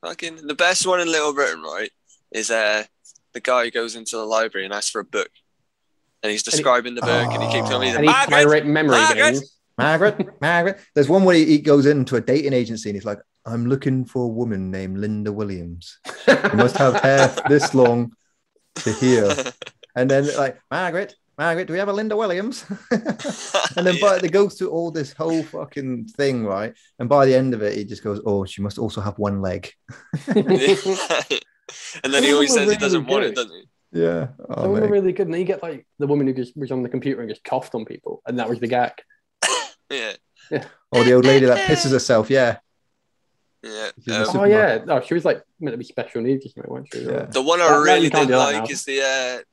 Fucking the best one in Little Britain, right? Is the guy who goes into the library and asks for a book, and he's describing the book, and he keeps on reading. And he pirate memory games. Margaret. There's one where he goes into a dating agency and he's like, I'm looking for a woman named Linda Williams. You must have hair this long to here. And then like, Margaret, do we have a Linda Williams? And then they go through all this whole fucking thing, right? And by the end of it, he just goes, oh, she must also have one leg. And then he always says he doesn't want it, doesn't he? Yeah. Some of them are really good. And then you get like the woman who just was on the computer and just coughed on people. And that was the gag. Yeah. Or the old lady that pisses herself, yeah. Yeah. Oh, she was like meant to be special needs or something, wasn't she? Yeah. The one I really did like is the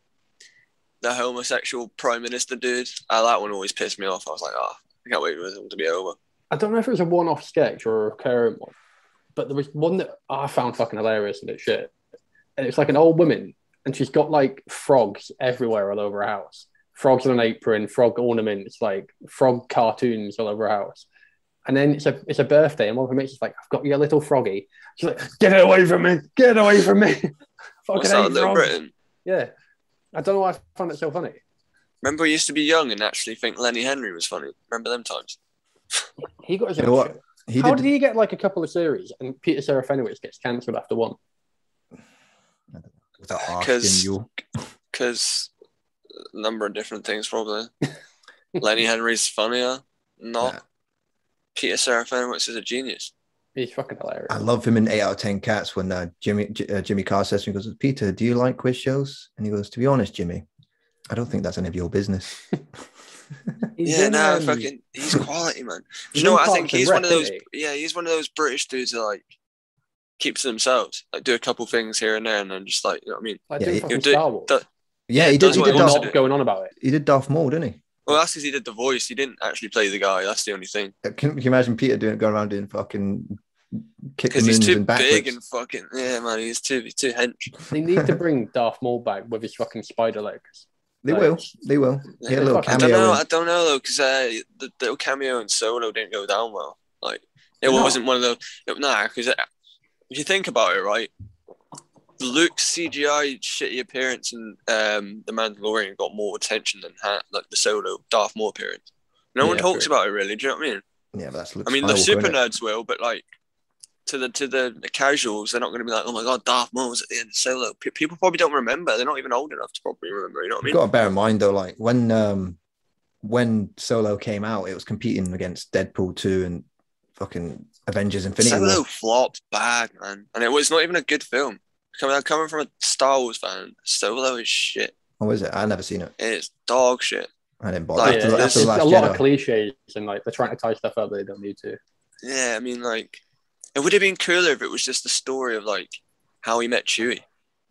homosexual prime minister dude. That one always pissed me off. I was like, I can't wait for it to be over. I don't know if it was a one-off sketch or a recurring one, but there was one that I found fucking hilarious and it's shit. And it's like an old woman and she's got like frogs everywhere all over her house. Frogs on an apron, frog ornaments, like frog cartoons all over her house. And then it's a birthday, and one of her mates is like, I've got your little froggy. She's like, get it away from me! Get it away from me! What's that, Little Britain? Yeah. I don't know why I found it so funny. Remember we used to be young and actually think Lenny Henry was funny. Remember them times? He got his own shit. How did he get like a couple of series and Peter Serafinowicz gets cancelled after one? Because a number of different things probably. Lenny Henry's funnier. Not. Yeah. Peter Serafinowicz is a genius. He's fucking hilarious. I love him in 8 out of 10 Cats when Jimmy Carr says to him, he goes, Peter, do you like quiz shows? And he goes, to be honest, Jimmy, I don't think that's any of your business. He's quality, man. Do you know what I think? He's one of those. Yeah, he's one of those British dudes that like keeps to themselves, like do a couple things here and there, and then just like, you know what I mean? Like Star Wars. He did. He did not going on about it. He did Darth Maul, didn't he? Well, that's because he did the voice. He didn't actually play the guy. That's the only thing. Can you imagine Peter going around doing fucking kick because he's too backwards? big and fucking man. He's too hench. They need to bring Darth Maul back with his fucking spider legs. They will. Yeah, a little cameo. I don't know though, because the little cameo in Solo didn't go down well. Like it wasn't one of those. Because if you think about it, right, Luke's CGI shitty appearance in The Mandalorian got more attention than like the Solo Darth Maul appearance. No one talks about it really. Do you know what I mean? Yeah, but that's. I mean, the super nerds will, but like to the casuals, they're not going to be like, oh my god, Darth Maul's at the end of Solo. People probably don't remember. They're not even old enough to probably remember. You know what I mean? You've got to bear in mind though, like when Solo came out, it was competing against Deadpool 2 and fucking Avengers Infinity War. Solo flopped bad, man, and it was not even a good film. Coming from a Star Wars fan, Solo is shit. Oh, is it? I've never seen it. It's dog shit. I didn't bother. There's a lot of cliches and like they're trying to tie stuff up that they don't need to. Yeah, I mean, like it would have been cooler if it was just the story of like how he met Chewie,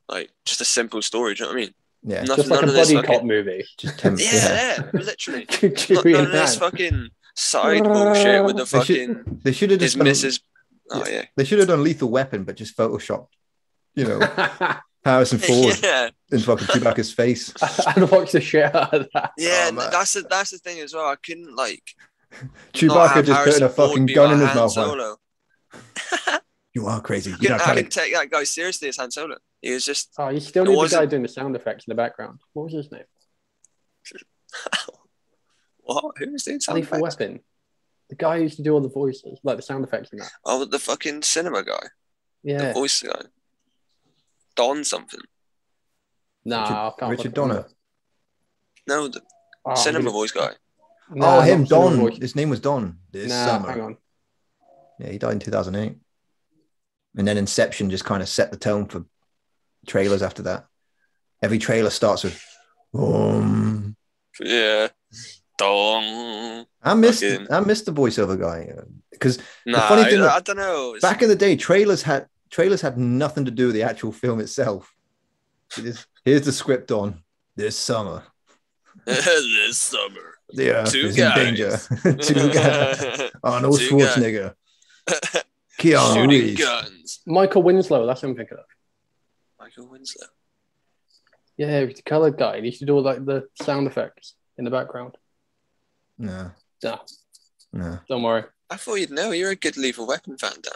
like just a simple story. Do you know what I mean? Yeah, just like a buddy cop movie. Just literally. None of this fucking side bullshit with the fucking. They should have just Mrs. They should have done Lethal Weapon, but just photoshopped. You know, Harrison Ford in fucking Chewbacca's face. I'd watch the shit out of that. Yeah, that's the thing as well. I couldn't like Chewbacca just putting a fucking gun in his mouth. Solo. You are crazy. I can take that guy seriously as Han Solo. He was just. Oh, you still need the guy doing the sound effects in the background. What was his name? What? Who was doing sound effects? Weapon. The guy who used to do all the voices, like the sound effects in that. Oh, the fucking cinema guy. Yeah. The voice guy. Don something. Nah, I can't. Richard Donner. No, the cinema voice guy. No, him, Don. His name was Don. Hang on. Yeah, he died in 2008. And then Inception just kind of set the tone for trailers after that. Every trailer starts with Yeah. Don. I missed the voiceover guy. Because the funny thing, I don't know. Back in the day, trailers had nothing to do with the actual film itself. Here's the script on this summer. This summer. The Earth is in danger. Two guys. Arnold Schwarzenegger. Keanu Reeves. Guns. Michael Winslow, that's what I'm thinking of. Michael Winslow. Yeah, he's the coloured guy. He used to do all like the sound effects in the background. No. Don't worry. I thought you'd know. You're a good Lethal Weapon fan, Dan.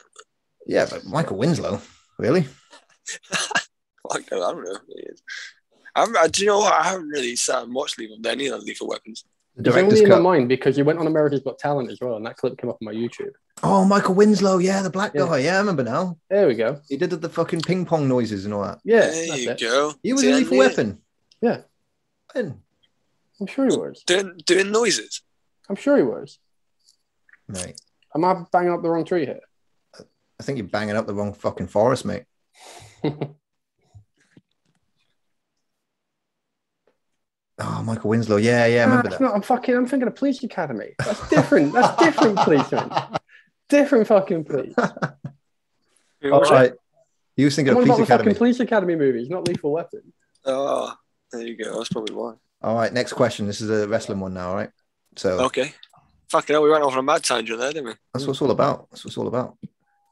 Yeah, but Michael Winslow. Really? Fuck no, I don't know who he is. Do you know what? I haven't really sat and watched any of the Lethal Weapons. The It's only director's in my cut. mind because you went on America's Got Talent as well, and that clip came up on my YouTube. Oh, Michael Winslow. Yeah, the black Yeah. guy. Yeah, I remember now. There we go. He did the fucking ping pong noises and all that. Yeah, There that's you it. go. He was See, a I Lethal knew it. Weapon. Yeah, When? I'm sure he was. Doing noises. I'm sure he was. Mate, Am I banging up the wrong tree here? I think you're banging up the wrong fucking forest, mate. Oh, Michael Winslow. Yeah, I remember that. I'm thinking of Police Academy. That's different. That's different policeman. Different fucking police. Who All was it? right. You was thinking Come of on about Police the fucking Academy. Police Academy movies, not Lethal Weapon. Oh, there you go. That's probably why. All right, next question. This is a wrestling one now, all right? So Okay. Fucking hell, we went off on a mad tangent there, didn't we? that's what it's all about. That's what it's all about.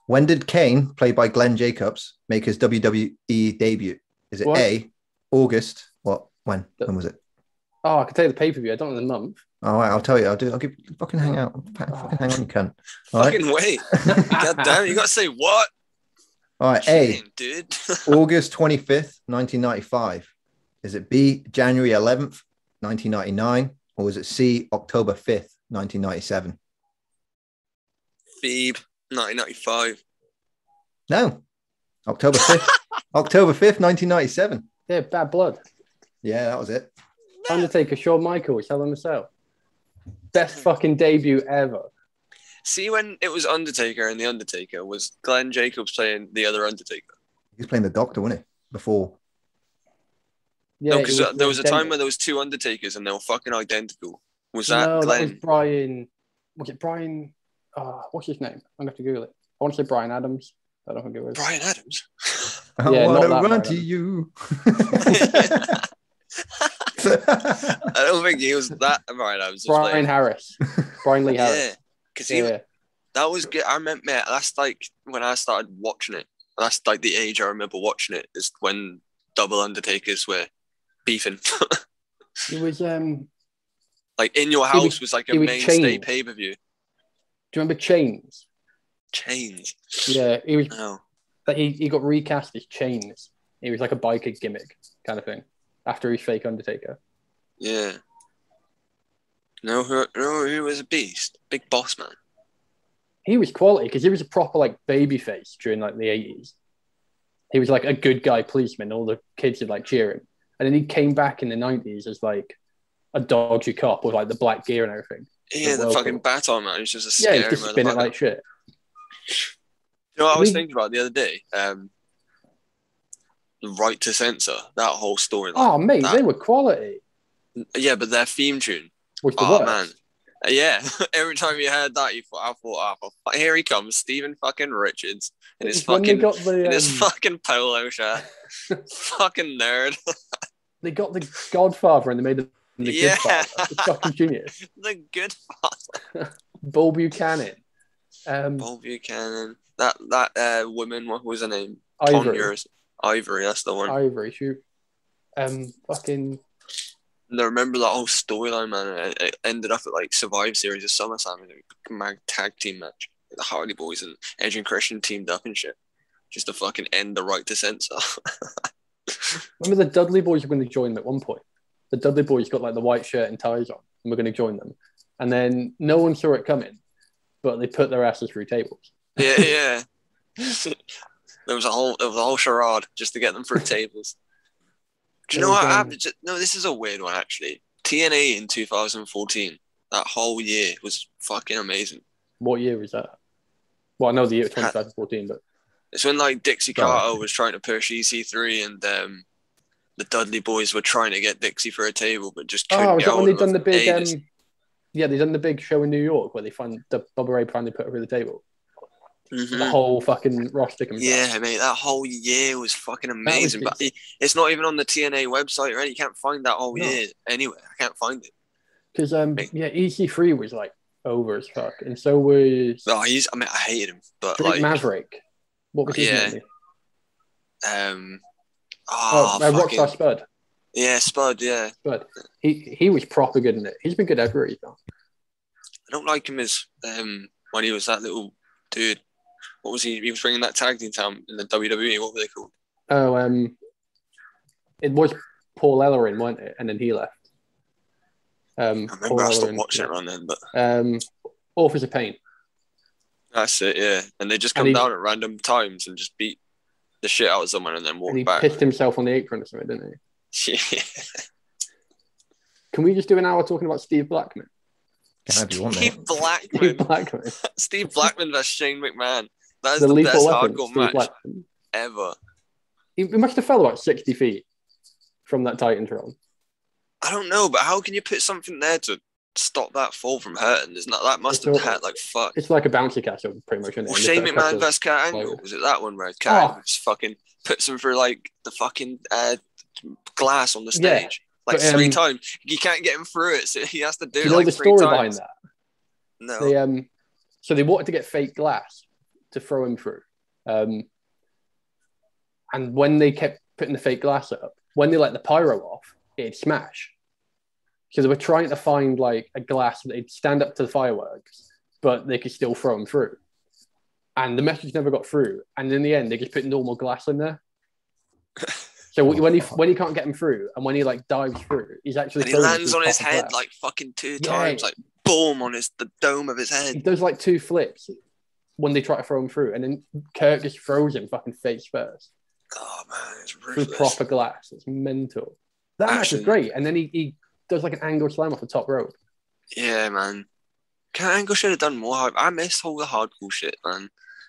When did Kane, played by Glenn Jacobs, make his WWE debut? Is it What? A, August? What? When? When was it? Oh, I can tell you the pay-per-view. I don't know the month. All right, I'll tell you. I'll give fucking hang out. Fucking hang on, you cunt. All right. Fucking wait. God damn, you got to say what? All right. A, Shame, dude. August 25th, 1995. Is it B, January 11th, 1999? Or is it C, October 5th, 1997? Phoebe, 1995. No. October 5th. October 5th, 1997. Yeah, Bad Blood. Yeah, that was it. Undertaker, Shawn Michaels, Hell in a Cell. Best fucking debut ever. See, when it was Undertaker and The Undertaker, was Glenn Jacobs playing the other Undertaker? He was playing the Doctor, wasn't he? Before. Yeah, No, because it there was a time dentist. where there was two Undertakers and they were fucking identical. Was that No, Glenn? that was Brian. Was it Brian? What's his name? I'm going to have to Google it. I want to say Brian Adams. I don't think it was. Brian Adams? I Yeah, want to not that run Brian to Adams. you. I don't think he was that Brian Adams. was Brian playing. Harris. Brian Lee Harris. Yeah, because he Yeah. that was good. I remember, mate, that's like when I started watching it. That's like the age I remember watching it, is when double Undertakers were beefing. It was. Do Like In Your He was- House was like a he was mainstay chained. pay-per-view. you remember Chains? Chains. Yeah, he was. No. He got recast as Chains. He was like a biker gimmick kind of thing after he's fake Undertaker. Yeah. No, who was a beast? Big Boss Man. He was quality because he was a proper like baby face during like the 80s. He was like a good guy policeman. All the kids would like cheer him. And then he came back in the 90s as like a dodgy cop with like the black gear and everything. Yeah, the Well, fucking cool. baton man. He's just a Yeah, scary he's just spinning motherfucker. like shit. You know what I was We- thinking about the other day? The right to censor, that whole story. Oh, mate, that- they were quality. Yeah, but their theme tune. Was the Oh worst. man. Yeah, every time you heard that, I thought, here he comes, Stephen fucking Richards in his When they fucking got the in his fucking polo shirt. Fucking nerd. they got the Godfather and they made the Yeah. Godfather. It's fucking genius. The good father. Bull Buchanan. Paul Buchanan. That woman, what was her name? Ivory. Tonya's. Ivory, that's the one. Ivory. Shoot. Fucking. And I remember that whole storyline, man. It ended up at like Survive Series of SummerSlam in a mad tag team match. The Hardy Boys and Edge and Christian teamed up and shit. Just to fucking end the right to censor. Remember the Dudley Boys were going to join them at one point. The Dudley Boys got like the white shirt and ties on, and we're going to join them. And then no one saw it coming, but they put their asses through tables. Yeah. There was a whole charade just to get them through tables. Do you know what happened? No, this is a weird one actually. TNA in 2014, that whole year was fucking amazing. What year was that? Well, I know the year 2014, but It's when like Dixie Carter was trying to push EC3 and the Dudley Boys were trying to get Dixie for a table, but just couldn't was get that when hold they of done him the for big? ages. They done the big show in New York where they find the Bubba Ray finally put her through the table. Mhm. The whole fucking roster comes Yeah, mate, that whole year was fucking amazing. But decent. it's not even on the TNA website, right? You can't find that whole No. year anywhere. I can't find it. because EC3 was like over as fuck, and so was No, I hated him, but Drake like, Maverick. What was his Yeah. name? fucking, Rockstar Spud. yeah, Spud, yeah. Spud. He was proper good in it. He's been good everywhere he's gone. I don't like him as when he was that little dude. What was he? He was bringing that tag team down in the WWE. What were they called? Oh, it was Paul Ellering, wasn't it? And then he left. I remember I stopped watching it around then, but Authors of Pain. That's it, yeah. And they just come down at random times and just beat the shit out of someone and then walk back. He pissed himself on the apron or something, didn't he? Yeah. Can we just do an hour talking about Steve Blackman? Steve Blackman. Steve Blackman versus Shane McMahon. That is the best hardcore match ever. He must have fell about 60 feet from that Titantron. I don't know, but how can you put something there to stop that fall from hurting? That must have hurt like fuck. It's like a bouncy castle, pretty much. Well, Shane McMahon versus Kurt Angle. Was it that one where Kurt Angle just fucking puts him through like the fucking glass on the stage? Yeah, like 3 times. You can't get him through it, so he has to do it like 3 times. You know the story behind that? No. So they wanted to get fake glass to throw him through. And when they kept putting the fake glass up, when they let the pyro off, it'd smash. So they were trying to find like a glass that they'd stand up to the fireworks, but they could still throw them through. And the message never got through. And in the end, they just put normal glass in there. So when he can't get him through, and when he like dives through, he's actually he lands on his head like fucking 2 times, like boom on the dome of his head. He does like 2 flips when they try to throw him through, and then Kurt just throws him fucking face first. Oh man, it's ruthless. Through proper glass. It's mental. That match was great, and then he does like an angle slam off the top rope. Yeah, man. Kurt Angle should have done more. I miss all the hardcore shit, man.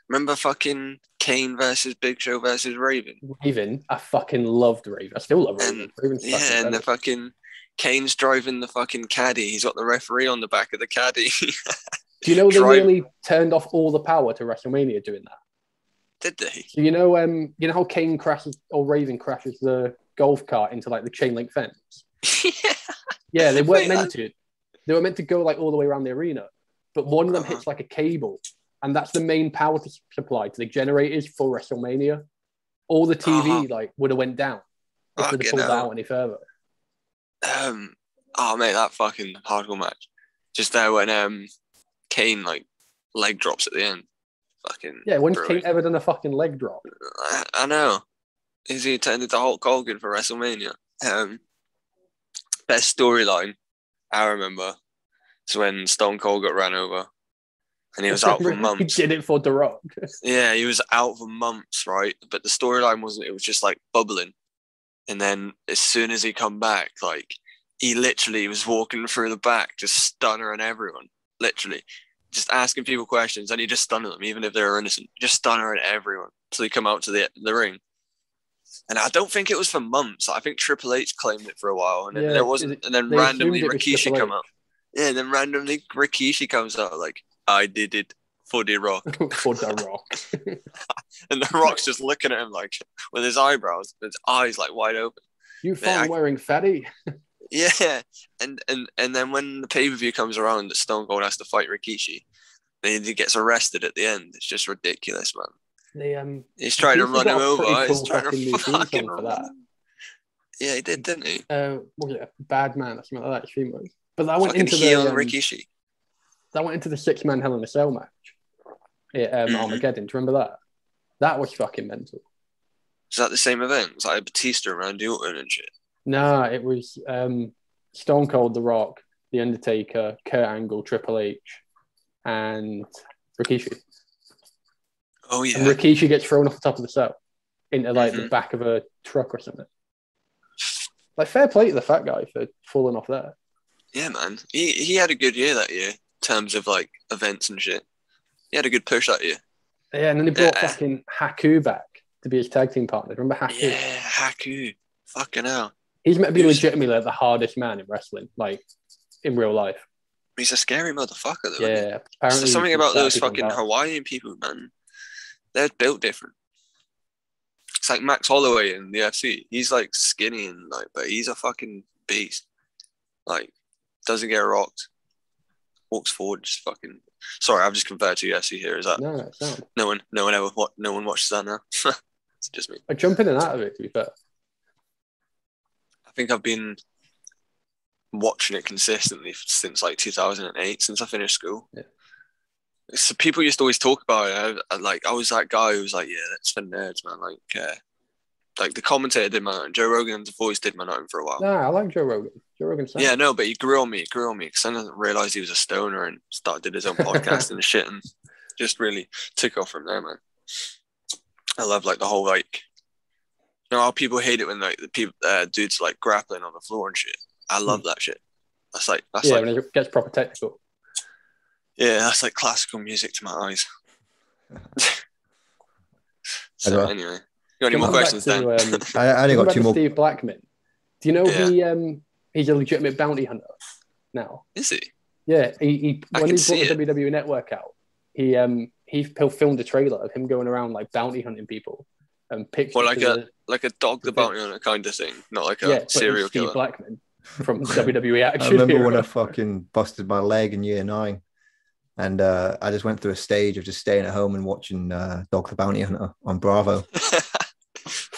Remember fucking Kane versus Big Show versus Raven? Raven, I fucking loved Raven. I still love Raven. And the fucking Kane's driving the fucking caddy. He's got the referee on the back of the caddy. Do you know they nearly turned off all the power to WrestleMania doing that? Did they? So you know how Kane crashes or Raven crashes the golf cart into like the chain link fence? Yeah, they weren't meant to. They were meant to go like all the way around the arena, but one of them hits like a cable. And that's the main power supply to the generators for WrestleMania. All the TV would have went down if they'd have pulled out any further. Oh mate, that fucking hardcore match. Just there when Kane like leg drops at the end. Fucking when's Kane ever done a fucking leg drop? I know. Is he turned into Hulk Hogan for WrestleMania? Best storyline I remember is when Stone Cold got ran over. And he was out for months. He did it for The Rock. Yeah, he was out for months, right? But the storyline wasn't, it was just like bubbling. And then as soon as he come back, like he literally was walking through the back, just stunnering everyone. Literally. Just asking people questions and he just stunned them, even if they were innocent. Just stunnering everyone. So he come out to the ring. And I don't think it was for months. I think Triple H claimed it for a while. And then there wasn't, and then randomly Rikishi come out. Yeah, and then randomly Rikishi comes out like, I did it for The Rock. For The Rock. And The Rock's just looking at him like with his eyebrows, his eyes like wide open. You phone wearing fatty. Yeah. And then when the pay-per-view comes around that Stone Cold has to fight Rikishi, then he gets arrested at the end. It's just ridiculous, man. He's trying to run him over. He's trying to fucking run him. Yeah, he did, didn't he? What was it? Bad Man or something like that. Stream was. But that went into Rikishi. That went into the 6-man Hell in a Cell match. Armageddon. Do you remember that? That was fucking mental. Is that the same event? Was that like Batista and Randy Orton and shit? Nah, it was Stone Cold, The Rock, The Undertaker, Kurt Angle, Triple H, and Rikishi. Oh, yeah. And Rikishi gets thrown off the top of the cell into like the back of a truck or something. Like, fair play to the fat guy for falling off there. Yeah, man. He had a good year that year. Terms of like events and shit. He had a good push that year. Yeah, and then he brought fucking Haku back to be his tag team partner. Remember Haku? Yeah, Haku. Fucking hell. He's meant to be legitimately like the hardest man in wrestling, like in real life. He's a scary motherfucker though. Yeah. There's something about those fucking Hawaiian people, man. They're built different. It's like Max Holloway in the UFC. He's like skinny and like, but he's a fucking beast. Like, doesn't get rocked. Walks forward, just fucking. Sorry, I've just converted to UFC here. Is that no one watches that now? It's just me. I jump in and out of it. To be fair, I think I've been watching it consistently since like 2008, since I finished school. So people used to always talk about it. I was that guy who was like, yeah, that's for nerds, man. Like the commentator did my Joe Rogan's voice did my nothing for a while. Nah, I like Joe Rogan. Joe Rogan. Yeah, no, but he grew on me because I didn't realize he was a stoner and did his own podcast and shit, and just really took off from there, man. I love like the whole like, you know how people hate it when like the people dudes like grappling on the floor and shit. I love that shit. That's like when it gets proper technical. Yeah, that's like classical music to my eyes. So anyway, you got any more questions, Dan? I only got two more. Steve Blackman. Do you know he's a legitimate bounty hunter now? Is he? Yeah, he when he brought the WWE Network out, he filmed a trailer of him going around like bounty hunting people and pictures. Well, like a dog the bounty hunter kind of thing, not like a serial killer. Steve Blackman from WWE Action. I remember when I fucking busted my leg in year 9. And I just went through a stage of just staying at home and watching Dog the Bounty Hunter on Bravo.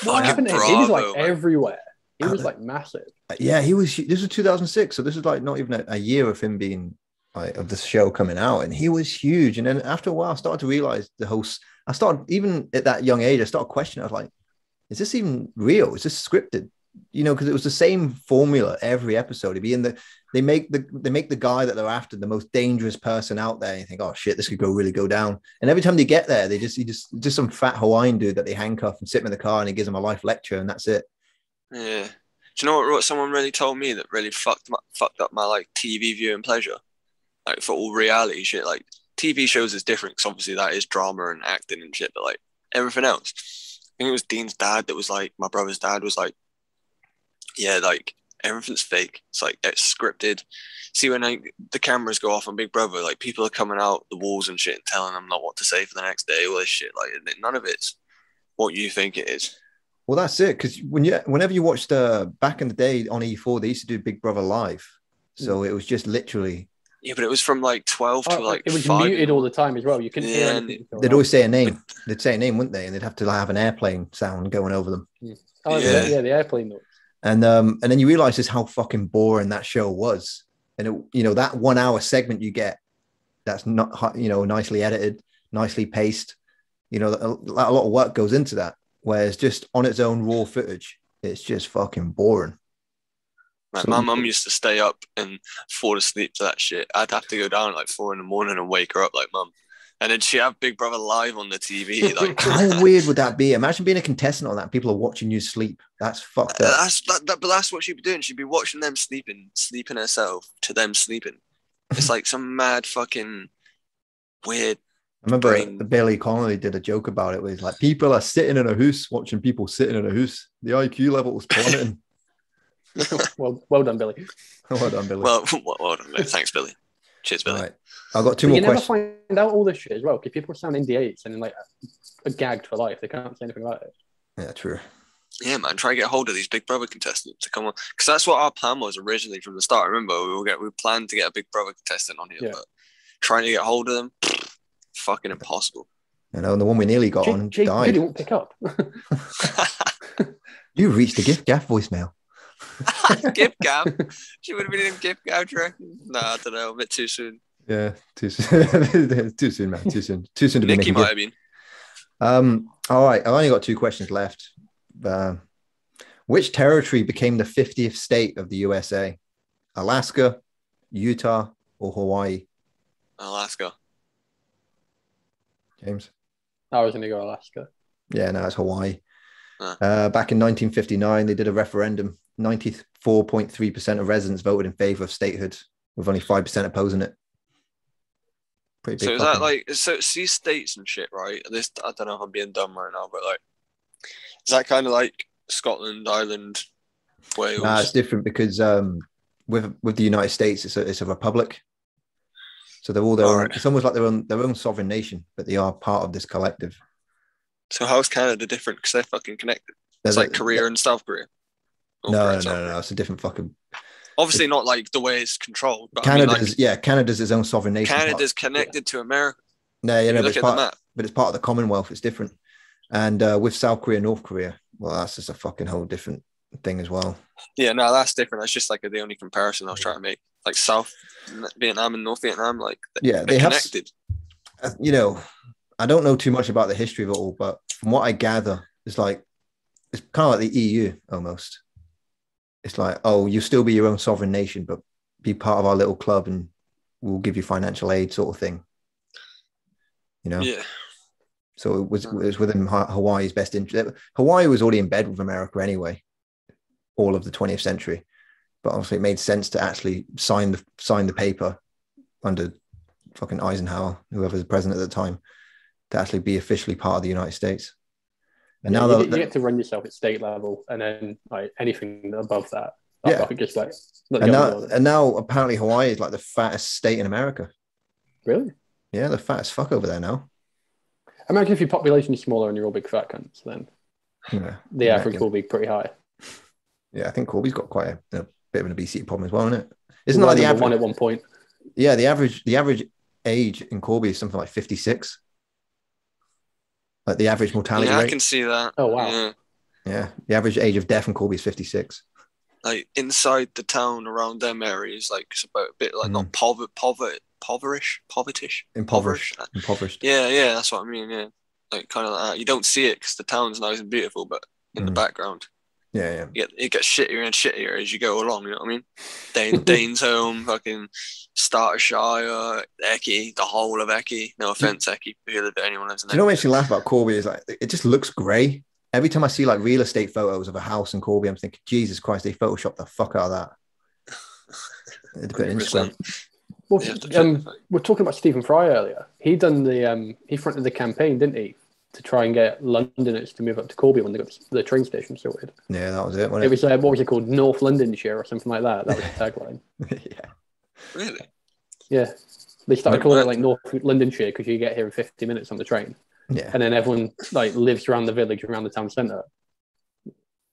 What happened to him? He was like everywhere. He was like massive. Yeah, he was. This was 2006, so this is like not even a year of him being like of the show coming out, and he was huge. And then after a while, I started to realize the host. I started even at that young age. I started questioning. I was like, "Is this even real? Is this scripted?" You know, because it was the same formula every episode. It'd be in the they make the guy that they're after the most dangerous person out there. And you think, oh shit, this could really go down. And every time they get there, he just some fat Hawaiian dude that they handcuff and sit him in the car, and he gives him a life lecture, and that's it. Yeah. Do you know what someone really told me that really fucked up my like TV viewing pleasure? Like for all reality shit, like TV shows is different because obviously that is drama and acting and shit, but like everything else. I think it was Dean's dad that was like, my brother's dad was like, yeah, like everything's fake. It's like it's scripted. See, when the cameras go off on Big Brother, like people are coming out the walls and shit and telling them not what to say for the next day, all this shit. Like none of it's what you think it is. Well, that's it. Because whenever you watched back in the day on E4, they used to do Big Brother live, so it was just literally. Yeah, but it was from like 12 to like. It was 5. muted all the time as well. You couldn't hear anything. They'd always say a name. They'd say a name, wouldn't they? And they'd have to have an airplane sound going over them. Oh yeah, the airplane noise. And then you realize just how fucking boring that show was. And it, that 1 hour segment you get, that's not nicely edited, nicely paced. A lot of work goes into that. Whereas just on its own raw footage, it's just fucking boring. Like, my mum used to stay up and fall asleep to that shit. I'd have to go down at like 4 a.m. and wake her up like, Mum. And then she'd have Big Brother live on the TV. Like, how weird would that be? Imagine being a contestant on that. People are watching you sleep. That's fucked up. But that's what she'd be doing. She'd be watching them sleeping herself to them sleeping. It's like some mad fucking weird. I remember Billy Connolly did a joke about it where he's like, people are sitting in a house watching people sitting in a house. The IQ level was plummeting. well done, Billy. Well done, Billy. Well done, Billy. Thanks, Billy. Cheers, Billy. Right. I've got two more questions. You never find out all this shit as well, because people sign NDAs and then like are gagged for life. They can't say anything about it. Yeah, true. Yeah, man, try to get hold of these Big Brother contestants to come on, because that's what our plan was originally from the start. Remember, we planned to get a Big Brother contestant on here, but trying to get hold of them, fucking impossible. And the one we nearly got on died. Really won't pick up. You reached the gift gaff voicemail. Gift gaff? She would have been in gift gaff, do you reckon? Nah, I don't know, a bit too soon. Yeah, too soon. Too soon, man. Too soon to be Nicky might have been. All right, I've only got two questions left. Which territory became the 50th state of the USA? Alaska, Utah, or Hawaii? Alaska. James? I was going to go Alaska. Yeah, no, it's Hawaii. Back in 1959, they did a referendum. 94.3% of residents voted in favor of statehood, with only 5% opposing it. Pretty big. So is that like, so see states and shit, right? This, I don't know if I'm being dumb right now, but like, is that kind of like Scotland, Ireland, Wales? Nah, it's different because with the United States, it's a republic. So they're all their own. It's almost like their own sovereign nation, but they are part of this collective. So how is Canada different? Because they're fucking connected. It's like Korea and South Korea. No. It's a different fucking. Obviously, not like the way it's controlled. But Canada's its own sovereign nation. Canada's connected to America. No, but it's part of the Commonwealth. It's different. And with South Korea, North Korea, well, that's just a fucking whole different thing as well. Yeah, no, that's different. That's just like the only comparison I was trying to make. Like South Vietnam and North Vietnam, like they're they connected. you know, I don't know too much about the history of it all, but from what I gather, it's kind of like the EU almost. It's like, oh, you still be your own sovereign nation, but be part of our little club and we'll give you financial aid sort of thing. You know? Yeah. So it was within Hawaii's best interest. Hawaii was already in bed with America anyway, all of the 20th century. But obviously it made sense to actually sign the paper under fucking Eisenhower, whoever was president at the time, to actually be officially part of the United States. And now you get to run yourself at state level, and then like anything above that, just like. And now apparently Hawaii is like the fattest state in America. Really? Yeah, the fattest fuck over there now. Imagine if your population is smaller and you're all big fat cunts, then the average will be pretty high. Yeah, I think Corby's got quite a bit of an obesity problem as well, isn't it? Isn't it like the average one at one point? Yeah, the average age in Corby is something like 56. Like the average mortality rate. I can see that. Oh wow. Yeah, the average age of death in Corby is 56. Like inside the town around them areas, like it's about a bit like not impoverished. Yeah, that's what I mean. Yeah, like kind of like that. You don't see it because the town's nice and beautiful, but in the background, it gets shittier and shittier as you go along. You know what I mean? Dane's home, fucking Startershire, Ecky, the whole of Ecky. No offense, Ecky, if anyone lives in. Do you know what makes me laugh about Corby is like it just looks grey. Every time I see like real estate photos of a house in Corby, I'm thinking, Jesus Christ, they photoshopped the fuck out of that. It's a bit Instagram. Well, we're talking about Stephen Fry earlier. He fronted the campaign, didn't he, to try and get Londoners to move up to Corby when they got the train station sorted. Yeah, that was it. It was what was it called, North Londonshire or something like that. That was the tagline. Yeah. Really? Yeah. They started calling it like North Londonshire because you get here in 50 minutes on the train. Yeah. And then everyone like lives around the village, around the town centre.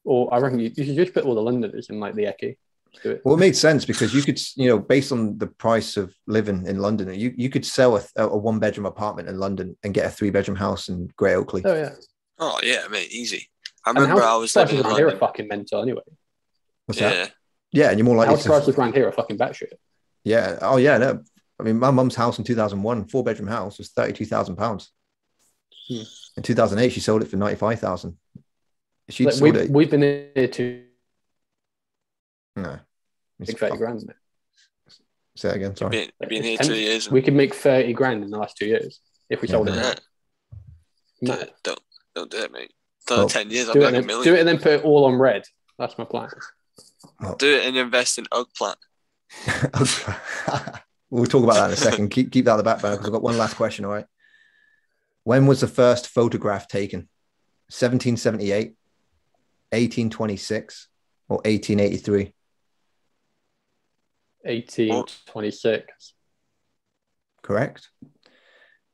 Or I reckon you should just put all the Londoners in like the Ecky. Well, it made sense because you could, based on the price of living in London, you could sell a 1-bedroom apartment in London and get a 3-bedroom house in Great Oakley. Oh, yeah. Oh, yeah, mate, easy. I remember I was living in London. Here are fucking mental anyway. What's that? Yeah, and you're more likely house prices around here are fucking batshit. Yeah. Oh, yeah, no. I mean, my mum's house in 2001, 4-bedroom house, was £32,000. In 2008, she sold it for $95,000. We've been here to... No. Make 30 grand, isn't it? Say that again, sorry. Been here 2 years. We could make 30 grand in the last 2 years if we sold it. Don't do it, mate. 10 years, I'll do be it like $1 million. Do it and then put it all on red. That's my plan. Do it and invest in Oak Plant. We'll talk about that in a second. Keep that in the back burner because I've got one last question, all right? When was the first photograph taken? 1778, 1826, or 1883? 1826. Correct.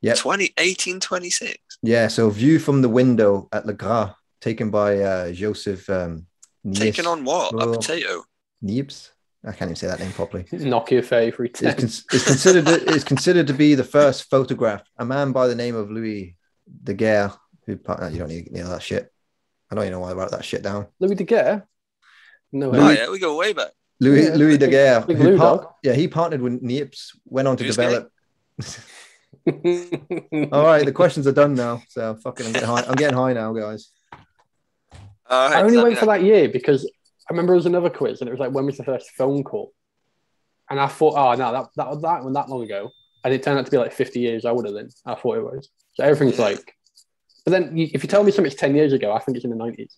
Yeah. 1826. Yeah. So view from the window at Le Gras, taken by Joseph. Taken on what? A potato. Niebs. I can't even say that name properly. Nokia 3310. It's considered to be the first photograph. A man by the name of Louis Daguerre, who you don't need that shit. I don't even know why I wrote that shit down. Louis Daguerre. No. Yeah, we go way back. Louis Daguerre. He partnered with Niepce, went on to develop. All right, the questions are done now. So fucking, I'm getting high now, guys. I only went for that year because I remember there was another quiz and it was like, when was the first phone call? And I thought, that was that long ago. And it turned out to be like 50 years older than I thought it was. So everything's like, but then if you tell me something's 10 years ago, I think it's in the 90s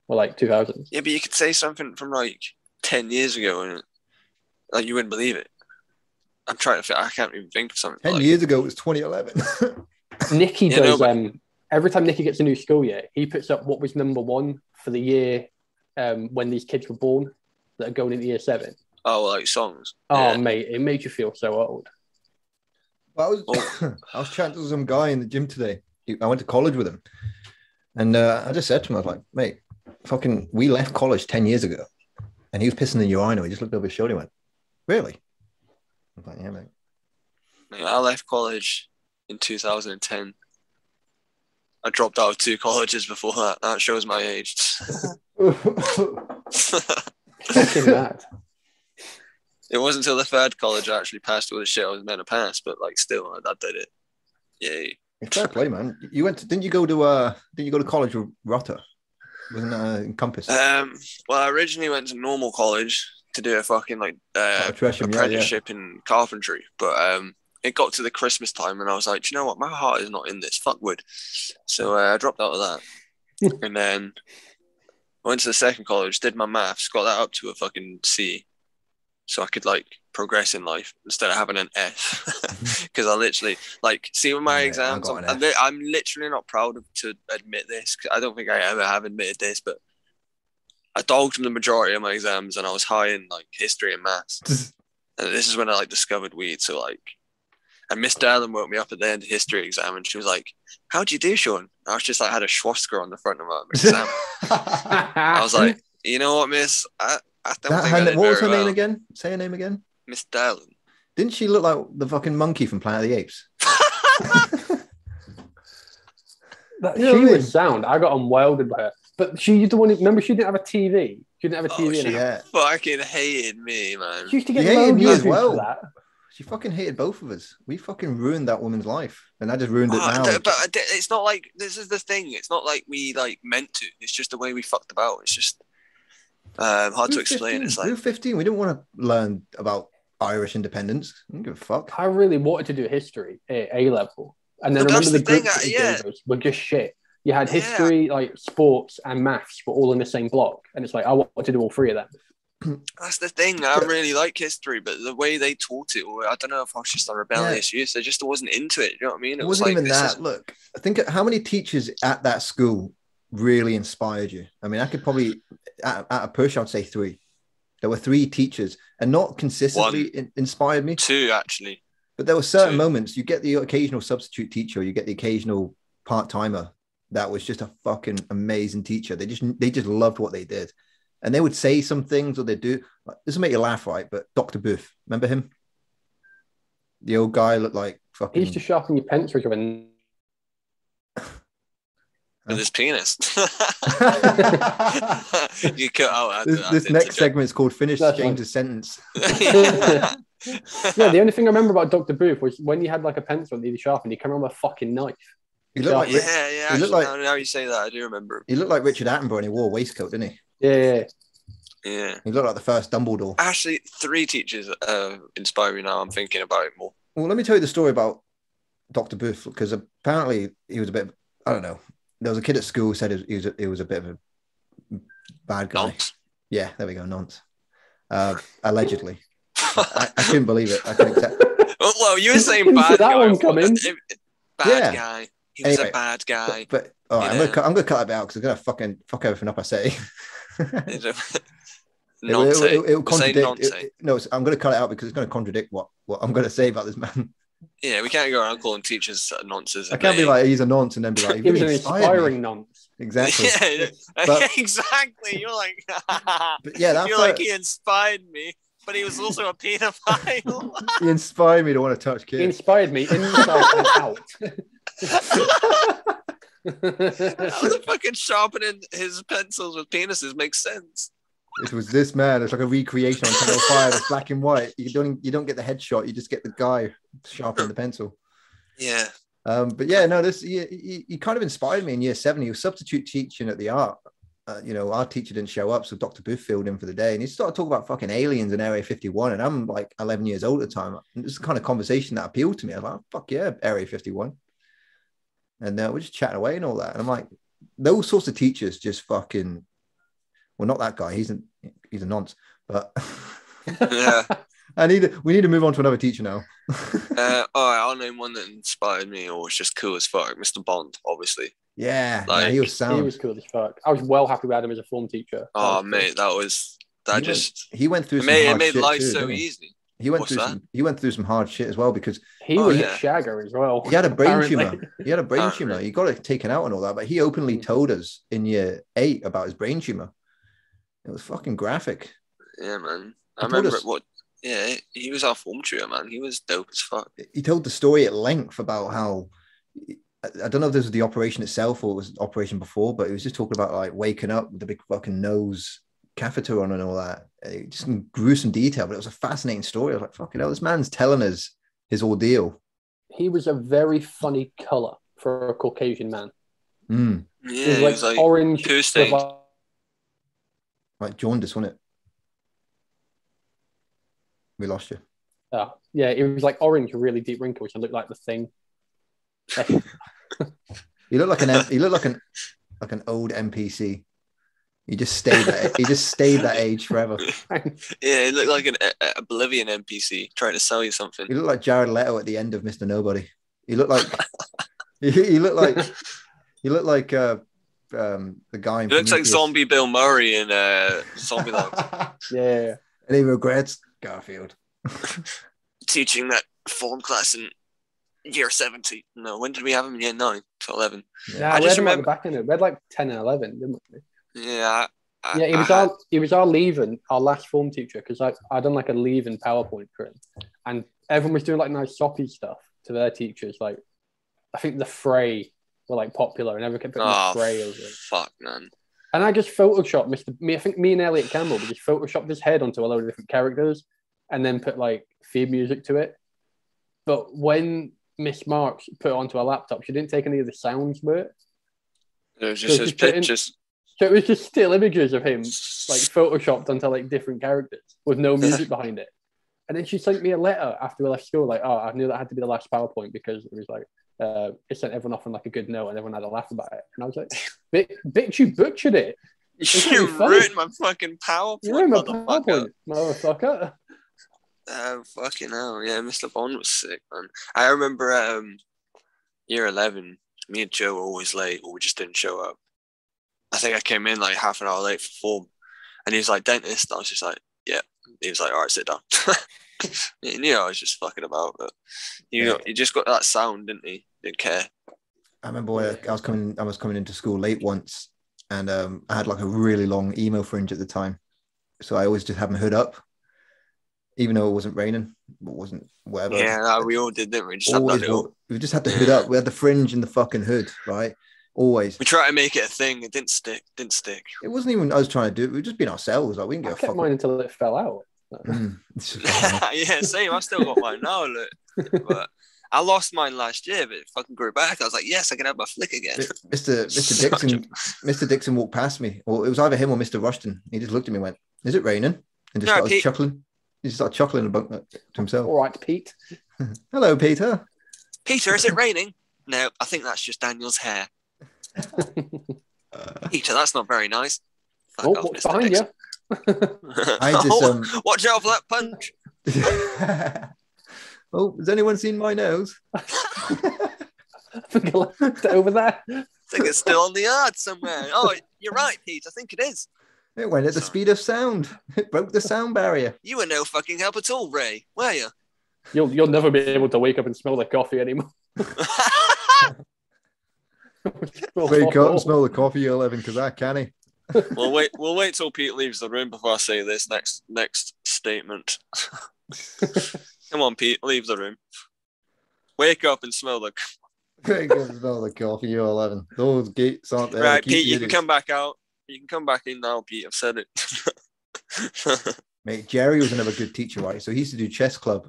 or like 2000s. Yeah, but you could say something from like 10 years ago and like you wouldn't believe it. I'm trying to I can't even think of something. 10 years ago it was 2011. Nicky does, every time Nicky gets a new school year, he puts up what was number one for the year when these kids were born that are going into year 7. Oh, like songs. Oh, mate, it made you feel so old. Well, I was chatting to some guy in the gym today. I went to college with him. And I just said to him, I was like, mate, we left college 10 years ago. And he was pissing in the urinal. He just looked over his shoulder and went, really? I was like, yeah, mate. I left college in 2010. I dropped out of 2 colleges before that. That shows my age. Fucking mad. It wasn't until the 3rd college I actually passed all the shit I was meant to pass, but like still, I did it. Yeah. Fair play, man. Didn't you go to college with Rotter? Wasn't that in Compass? Well, I originally went to normal college to do a fucking apprenticeship in carpentry, but it got to the Christmas time and I was like, do you know what? My heart is not in this fuckwood. So I dropped out of that. And then I went to the second college, did my maths, got that up to a fucking C, so I could like progress in life instead of having an F. Because I literally see with my exams, I'm literally not proud to admit this. Cause I don't think I ever have admitted this, but I dogged the majority of my exams and I was high in like history and maths. And this is when I discovered weed. So and Miss Darling woke me up at the end of the history exam and she was like, how'd you do, Sean? I was just like, had a swastika on the front of my exam. I was like, you know what, miss? I don't think I did what was her very name well. again? Say her name again. Miss Darling. Didn't she look like the fucking monkey from Planet of the Apes? She was sound. I got unwelded by her. But she's the one. Remember, she didn't have a TV. She didn't have a TV. She fucking hated me, man. She used to get hated me as well. For that. She fucking hated both of us. We fucking ruined that woman's life, and I just ruined it now. But it's not like this is the thing. It's not like we meant to. It's just the way we fucked about. It's just hard to explain. 15. It's like we were 15. We didn't want to learn about Irish independence. I don't give a fuck. I really wanted to do history at A level, and then I remember the groups were just shit. You had history, sports, and maths were all in the same block, and it's like I want to do all three of them. That's the thing. I really like history, but the way they taught it, I don't know if I was just a rebellious youth. I just wasn't into it. You know what I mean? It wasn't even that. Look, I think how many teachers at that school really inspired you? I mean, I could probably, at a push, I'd say 3. There were 3 teachers, and not consistently inspired me. 2, actually. But there were certain moments. You get the occasional substitute teacher, you get the occasional part-timer that was just a fucking amazing teacher. They just loved what they did. And they would say some things, or they'd do. This will make you laugh, right? But Dr. Booth, remember him? The old guy looked like fucking. He used to sharpen your pencil with his penis. You cut out. This next segment is called "Finish James's Sentence." Yeah, the only thing I remember about Dr. Booth was when he had a pencil that he sharpened, he came around with a fucking knife. He looked He looked like. Now you say that, I do remember him. He looked like Richard Attenborough, and he wore a waistcoat, didn't he? Yeah. He looked like the first Dumbledore. Actually, 3 teachers inspire me now. I'm thinking about it more. Well, let me tell you the story about Dr. Booth, because apparently he was a bit. I don't know. There was a kid at school who said he was a bit of a bad guy. Nonce. Yeah, there we go, nonce. Allegedly. I couldn't believe it. I couldn't accept. Well, you were saying bad guy. One coming. Bad guy. He was a bad guy. But all right, I'm gonna cut that out because I'm gonna fucking fuck everything up I say. It'll contradict. I'm gonna cut it out because it's gonna contradict what I'm gonna say about this man. Yeah, we can't go around calling teachers nonces. I can't be like, he's a nonce and then be like, he was an inspiring nonce. Exactly. Yeah, but, exactly. You're like, but yeah, you're like, he inspired me, but he was also a pedophile. He inspired me to want to touch kids. He inspired me inside and out. How the fucking sharpening his pencils with penises makes sense. It was this man. It's like a recreation on Channel 5. It's black and white. You don't get the headshot. You just get the guy sharpening the pencil. Yeah. But yeah, no. He kind of inspired me in year 7. He was substitute teaching at the art. Our teacher didn't show up, so Dr. Booth filled in for the day, and he started talking about fucking aliens in Area 51. And I'm like 11 years old at the time. And this is the kind of conversation that appealed to me. I was like, oh, fuck yeah, Area 51. And we're just chatting away and all that. And I'm like, those sorts of teachers just fucking. Well, not that guy. He's a nonce. But yeah, we need to move on to another teacher now. All right, I'll name one that inspired me or was just cool as fuck. Mr. Bond, obviously. Yeah, he was sound. He was cool as fuck. I was well happy we had him as a form teacher. Oh mate, he went through. It made life so easy. He went through some hard shit as well because he was a shagger as well. He had a brain tumor. He got it taken out and all that, but he openly told us in year 8 about his brain tumor. It was fucking graphic. Yeah, man. I remember he was our form tutor, man. He was dope as fuck. He told the story at length about how, I don't know if this was the operation itself or it was operation before, but he was just talking about like waking up with the big fucking nose catheter on and all that. Just in gruesome detail, but it was a fascinating story. I was like, fucking hell, this man's telling us his ordeal. he was a very funny color for a Caucasian man. Mm. Yeah, He was like orange. poo-stained. Like jaundice, wasn't it? We lost you. Yeah, it was like orange, really deep wrinkles, and looked like the Thing. You look like an old NPC. He just stayed that age forever. Yeah, it looked like an Oblivion NPC trying to sell you something. You look like Jared Leto at the end of Mr. Nobody. You look like you look like the guy. It looks like Zombie Bill Murray in Zombieland. Yeah. Any regrets, Garfield? Teaching that form class in year 70. No, when did we have him in year 9 to 11? Yeah, I just remember back in it. We had like 10 and 11, didn't we? Yeah. He was our leaving, our last form teacher, because I done like a leaving PowerPoint for him, and everyone was doing like nice soppy stuff to their teachers. Like, I think the Fray were like popular, and everyone kept putting the Fray over it. Fuck, man. And I just photoshopped I think me and Elliot Campbell, we just photoshopped his head onto a load of different characters, and then put like theme music to it. But when Miss Marks put it onto her laptop, she didn't take any of the sounds with it. It was just his pictures. So it was just still images of him, like photoshopped onto like different characters with no music behind it. And then she sent me a letter after we left school, like, oh, I knew that had to be the last PowerPoint because it was like, it sent everyone off on like a good note and everyone had a laugh about it. And I was like, bitch, you butchered it. You ruined my fucking PowerPoint. You ruined my PowerPoint, motherfucker. Oh, fucking hell. Yeah, Mr. Bond was sick, man. I remember year 11, me and Joe were always late, or we just didn't show up. I think I came in like half an hour late for form. And he was like, dentist. And I was just like, yeah. He was like, all right, sit down. He knew I was just fucking about, but he just got that sound, didn't he? Didn't care. I remember I was coming into school late once, and I had like a really long emo fringe at the time. So I always just had my hood up, even though it wasn't raining, it wasn't whatever. Yeah, no, we all did, didn't we? We just had the hood up. We had the fringe and the fucking hood, right? Always. We tried to make it a thing. It didn't stick. It wasn't even us trying to do it. We were just being ourselves. Like, we didn't give a fuck. I kept mine until it fell out. Yeah, same. I still got mine now. Look. But I lost mine last year, but it fucking grew back. I was like, yes, I can have my flick again. Mr. Dixon walked past me. Or it was either him or Mr. Rushton. He just looked at me and went, is it raining? And just started chuckling. He just started chuckling to himself. All right, Pete. Hello, Peter. Peter, is it raining? No, I think that's just Daniel's hair. Peter, that's not very nice. What's behind you? Watch out for that punch. Oh, has anyone seen my nose? I think I left it over there. I think it's still on the yard somewhere. Oh, you're right, Pete. I think it is. It went at the speed of sound. It broke the sound barrier. You were no fucking help at all, Ray. Were you? You'll never be able to wake up and smell the coffee anymore. Wake up and smell the coffee, you're living, because I can't. We'll wait till Pete leaves the room before I say this next statement. Come on, Pete, leave the room. Wake up and smell the coffee, you're 11. Those gates aren't there. Right, Pete, you can come back out. You can come back in now, Pete. I've said it. Mate, Jerry was another good teacher, right? So he used to do chess club.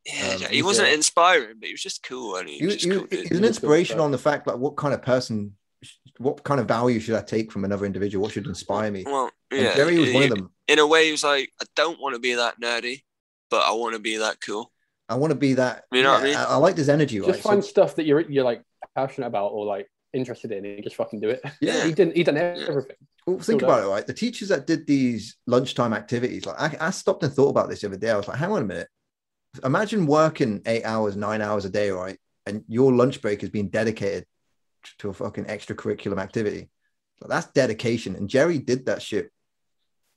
Yeah, he wasn't inspiring, but he was just cool. And he was an inspiration on the fact, like, what kind of value should I take from another individual? What should inspire me? Well, yeah, Jerry was one of them. In a way, he was like, I don't want to be that nerdy, but I want to be that cool. I want to be that. You know what I mean? I like this energy. Just find stuff that you're like passionate about or like interested in, and you just fucking do it. Yeah, he done everything. Well, think about it, right? The teachers that did these lunchtime activities, like I stopped and thought about this the other day. I was like, hang on a minute. Imagine working 8 hours, 9 hours a day, right? And your lunch break is being dedicated to a fucking extracurricular activity. Like, that's dedication. And Jerry did that shit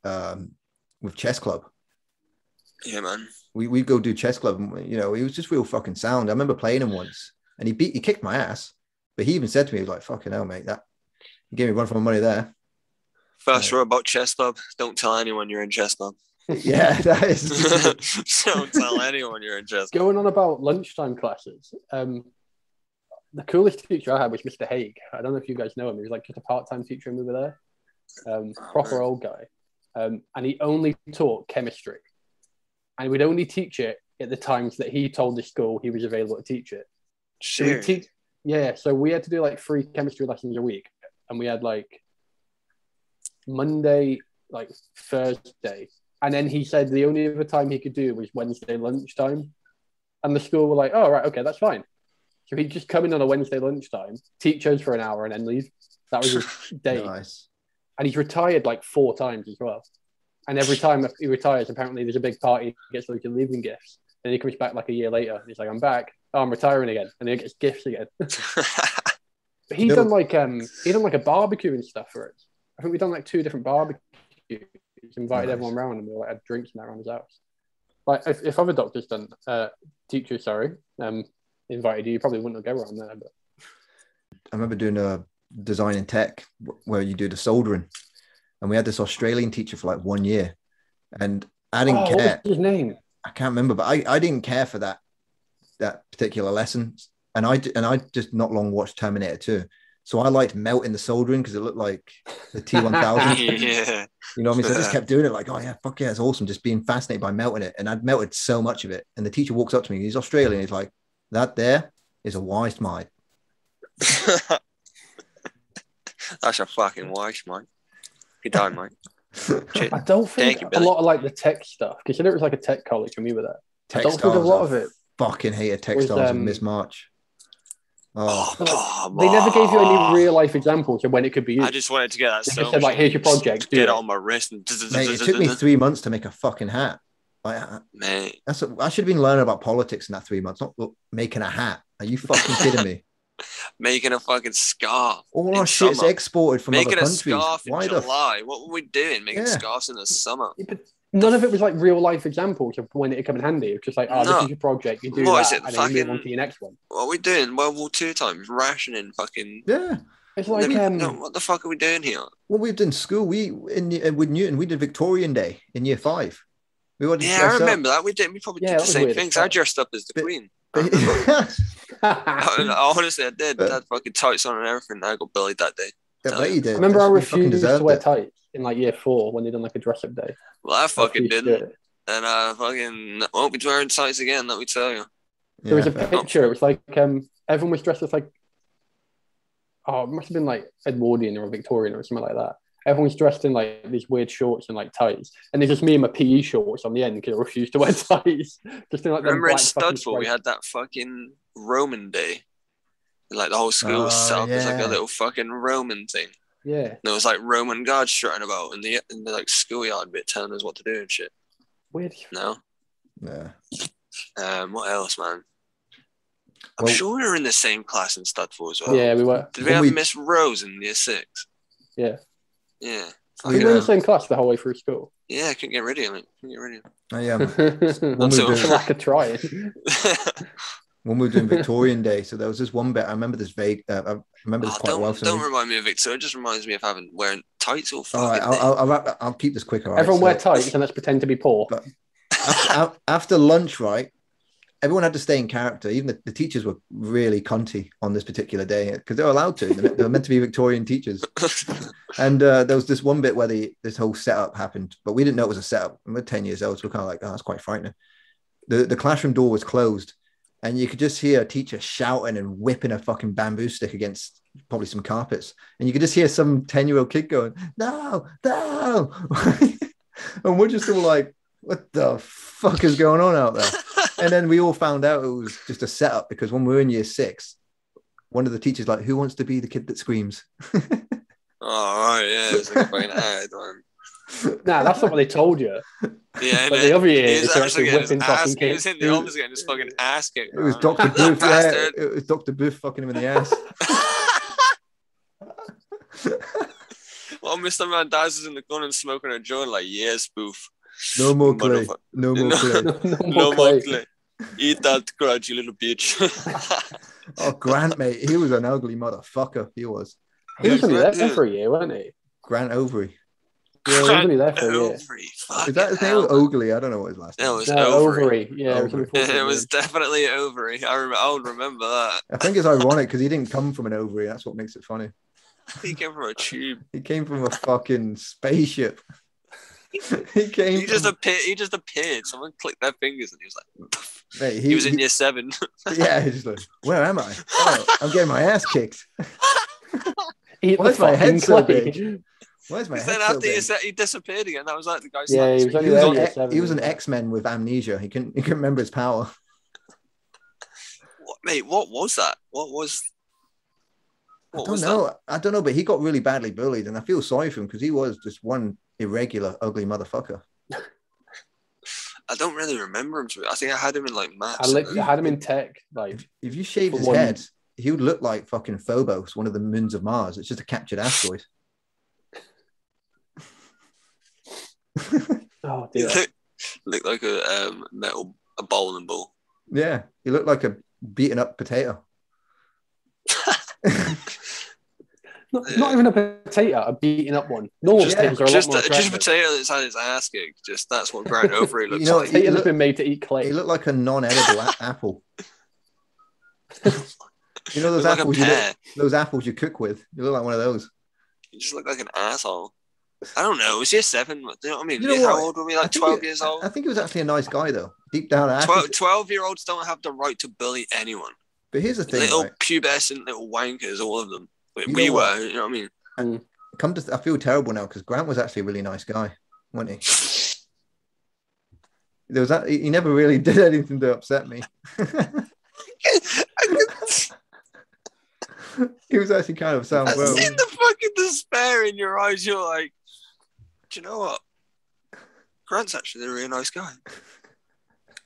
with chess club. Yeah, man. We go do chess club, and, you know, he was just real fucking sound. I remember playing him once, and he kicked my ass. But he even said to me, he was like, fucking hell, mate, that you gave me a run for my money there. First rule about chess club: don't tell anyone you're in chess club. Yeah, that is. Don't tell anyone you're in chess club. Going on about lunchtime classes, the coolest teacher I had was Mr. Haig. I don't know if you guys know him. He was like just a part-time teacher when we were there. Proper old guy. And he only taught chemistry. And he would only teach it at the times that he told the school he was available to teach it. Shit. So we had to do like 3 chemistry lessons a week, and we had like Monday, like Thursday, and then he said the only other time he could do was Wednesday lunchtime, and the school were like, "Oh, right, okay, that's fine." So he'd just come in on a Wednesday lunchtime, teach us for an hour, and then leave. That was his day. Nice. And he's retired like 4 times as well. And every time he retires, apparently there's a big party, he gets loads of leaving gifts. Then he comes back like a year later, and he's like, "I'm back. Oh, I'm retiring again," and then he gets gifts again. But he done like a barbecue and stuff for us. I think we've done like 2 different barbecues. He's invited everyone around, and we like had drinks and that around his house. Like if other doctors done, teachers, invited you probably wouldn't go around there. But I remember doing a design and tech where you do the soldering, and we had this Australian teacher for like 1 year, and I didn't care. What was his name? I can't remember, but I didn't care for that particular lesson, and I just not long watched Terminator 2, so I liked melting the soldering because it looked like the T1000. Yeah. You know what I mean? So I just kept doing it, like, oh yeah, fuck yeah, it's awesome, just being fascinated by melting it, and I'd melted so much of it, and the teacher walks up to me, he's Australian, he's like, "That there is a wise mind." That's a fucking wise mind. Good time, mate. I don't think a lot of like the tech stuff, because it was like a tech college when we were there. I don't think a lot of it. Fucking hated textiles and Miss March. They never gave you any real life examples of when it could be used. I just wanted to get that. They just said, like, "Here's your project. Get it on my wrist." And Mate, it took me 3 months to make a fucking hat. Like, mate, I should have been learning about politics in that 3 months, not making a hat. Are you fucking kidding me? Making a fucking scarf. All our shit's exported from other countries. Making a scarf in July. What were we doing? Making scarves in the summer. Yeah, but none of it was like real life examples of when it come in handy. It was just like, this is your project. You do that, and then you move on to your next one. What are we doing? World War II times, rationing, fucking. Yeah. It's like, what the fuck are we doing here? Well, we've done school. With Newton, we did Victorian Day in year 5. I remember that. We probably did the same things. I dressed up as the Queen. Honestly, I did. I had fucking tights on and everything. I got bullied that day. Yeah, you did. I remember I refused to wear tights in like year 4 when they done like a dress up day. Well, I fucking didn't. And I fucking won't be wearing tights again, let me tell you. There was a picture. It was like everyone was dressed as like, it must have been like Edwardian or Victorian or something like that. Everyone's dressed in like these weird shorts and like tights, and there's just me in my PE shorts on the end because I refused to wear tights. Just in, like, remember in Studful we had that fucking Roman day, and, like the whole school was set up as like a little fucking Roman thing. Yeah, and there was like Roman guards strutting about in the like schoolyard bit, telling us what to do and shit. Weird. No. Yeah. What else, man? I'm sure we were in the same class in Studful as well. Yeah, we were. Did we have Miss Rose in year 6? Yeah. Yeah. We were in the same class the whole way through school. Yeah, I couldn't get rid of him. I am. Lack of trying. When we were doing Victorian Day, so there was this one bit. I remember this vague. I remember this quite well. Don't remind me of Victoria. It just reminds me of wearing tights all fucking. All right, I'll keep this quick. Everyone wear tights and let's pretend to be poor. But after lunch, right? Everyone had to stay in character. Even the teachers were really cunty on this particular day because they were allowed to. They were meant to be Victorian teachers. And there was this one bit where this whole setup happened, but we didn't know it was a setup. And we're 10 years old, so we're kind of like, that's quite frightening. The classroom door was closed, and you could just hear a teacher shouting and whipping a fucking bamboo stick against probably some carpets. And you could just hear some 10-year-old kid going, "No, no." And we're just all like, what the fuck is going on out there? And then we all found out it was just a setup because when we were in year 6, one of the teachers like, "Who wants to be the kid that screams?" Oh, yeah, it's like a fucking ad, man. Nah, that's not what they told you. Yeah, but the other year, he's actually whipping fucking kids. He was in the office getting his fucking ass kicked. It was Dr. Booth. Yeah, it was Dr. Booth fucking him in the ass. Well, Mr. Man Daz is in the corner and smoking a joint like, "Yes, Booth. No more clay. No more clay. No more clay. Eat that crud, you little bitch." Oh, Grant, mate. He was an ugly motherfucker. He was. He was only there for a year, wasn't he? Grant Overy. Yeah, he was only there for a year. Is that his name? Ogley? I don't know what his last name is. It was Overy. Yeah, it was definitely Overy. I would remember that. I think it's ironic because he didn't come from an ovary. That's what makes it funny. He came from a tube. He came from a fucking spaceship. He just appeared. Someone clicked their fingers and he was like, Mate, he was in year 7. Yeah, he's just like, where am I? Oh, I'm getting my ass kicked. Eat Why's the my head fucking so clay. big? Why is my head Then so after big? he disappeared again. That was like the guy's Yeah, he was only He was, there on year X- 7. he was an X-Men with amnesia. He couldn't remember his power. Mate, what was that? I don't know, but he got really badly bullied, and I feel sorry for him because he was just one irregular, ugly motherfucker. I don't really remember him. I think I had him in like maths. I had him in tech. Like, if you shaved his head, he would look like fucking Phobos, one of the moons of Mars. It's just a captured asteroid. oh dear. Looked like a bowling ball. Yeah, he looked like a beaten up potato. Not even a potato, a beaten up one. Normal potatoes are a lot more just a potato that's had its ass kicked. Just that's what Grant Overy looks like. Potato has been made to eat clay. He looked like a non-edible apple. You know those like apples those apples you cook with? You look like one of those. You just look like an asshole. I don't know. Was he 7? You know what I mean? You know How old were we? Like 12 years old? I think he was actually a nice guy, though. Deep down. 12-year-olds don't have the right to bully anyone. But here's the thing. Little right? pubescent little wankers, all of them. You we know were, what? you know what I mean? And I feel terrible now because Grant was actually a really nice guy, wasn't he? There was that he never really did anything to upset me. He was actually kind of sound well. I've seen the fucking despair in your eyes. You're like, do you know what? Grant's actually a really nice guy.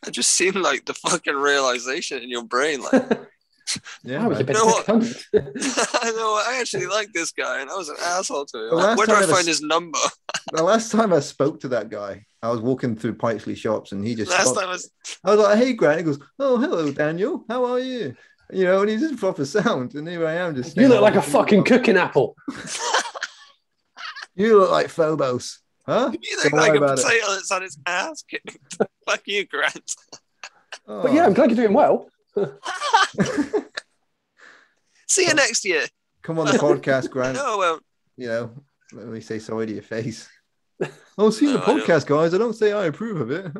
It just seemed like the fucking realization in your brain, like, yeah, I was a bit cunt. I know. I actually like this guy, and I was an asshole to him. Like, where do I find his number? The last time I spoke to that guy, I was walking through Pikesley shops, and he just. I was like, "Hey, Grant." He goes, "Oh, hello, Daniel. How are you?" You know, and he's just proper sound, and here I am, just. You look like a fucking cooking apple. You look like Phobos, huh? You look like a potato that's on its ass kicked. Fuck you, Grant. Oh. But yeah, I'm glad you're doing well. See you next year. Come on the podcast, Grant. No, I won't. You know, let me say sorry to your face. I'll see you in the podcast, guys. I don't say I approve of it.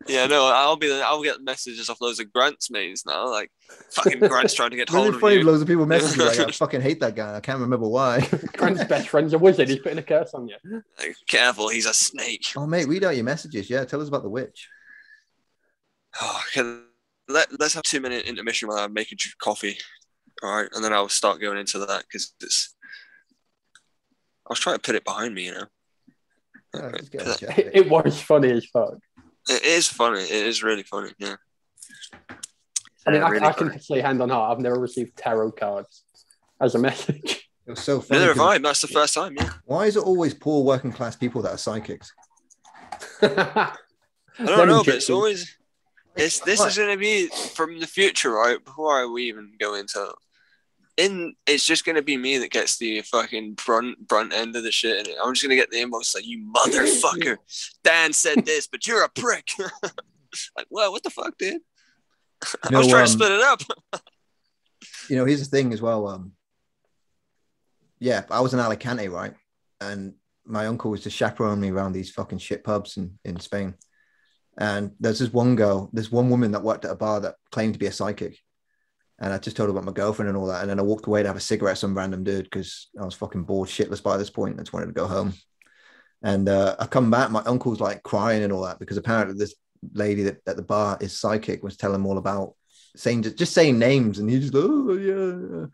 Yeah, no, I'll get messages off loads of Grant's mates now. Like, fucking Grant's trying to get hold of you. Loads of people message me like, I fucking hate that guy. I can't remember why. Grant's best friend's a wizard. He's putting a curse on you. Like, careful, he's a snake. Oh, mate, read out your messages. Yeah, tell us about the witch. Oh, let's have a 2-minute intermission while I make a coffee. All right, and then I'll start going into that because I was trying to put it behind me, you know. Yeah, it was funny as fuck. It is funny. It is really funny. Yeah. I mean, I can say hand on heart, I've never received tarot cards as a message. It was so funny. Neither have I. That's the first time. Yeah. Why is it always poor working class people that are psychics? I don't know, but it's always. This is going to be from the future, right? Before we even go into. It's just going to be me that gets the fucking brunt end of the shit. And I'm just going to get the inbox like, you motherfucker. Dan said this, but you're a prick. Like, well, what the fuck, dude? I was trying to split it up. You know, here's the thing as well. Yeah, I was in Alicante, right? And my uncle was just chaperoning me around these fucking shit pubs in Spain. And there's this one woman that worked at a bar that claimed to be a psychic. And I just told her about my girlfriend and all that. And then I walked away to have a cigarette with some random dude because I was fucking bored shitless by this point. I just wanted to go home. And I come back, my uncle's like crying and all that because apparently this lady that at the bar is psychic was telling him all about just saying names. And he just, oh, yeah.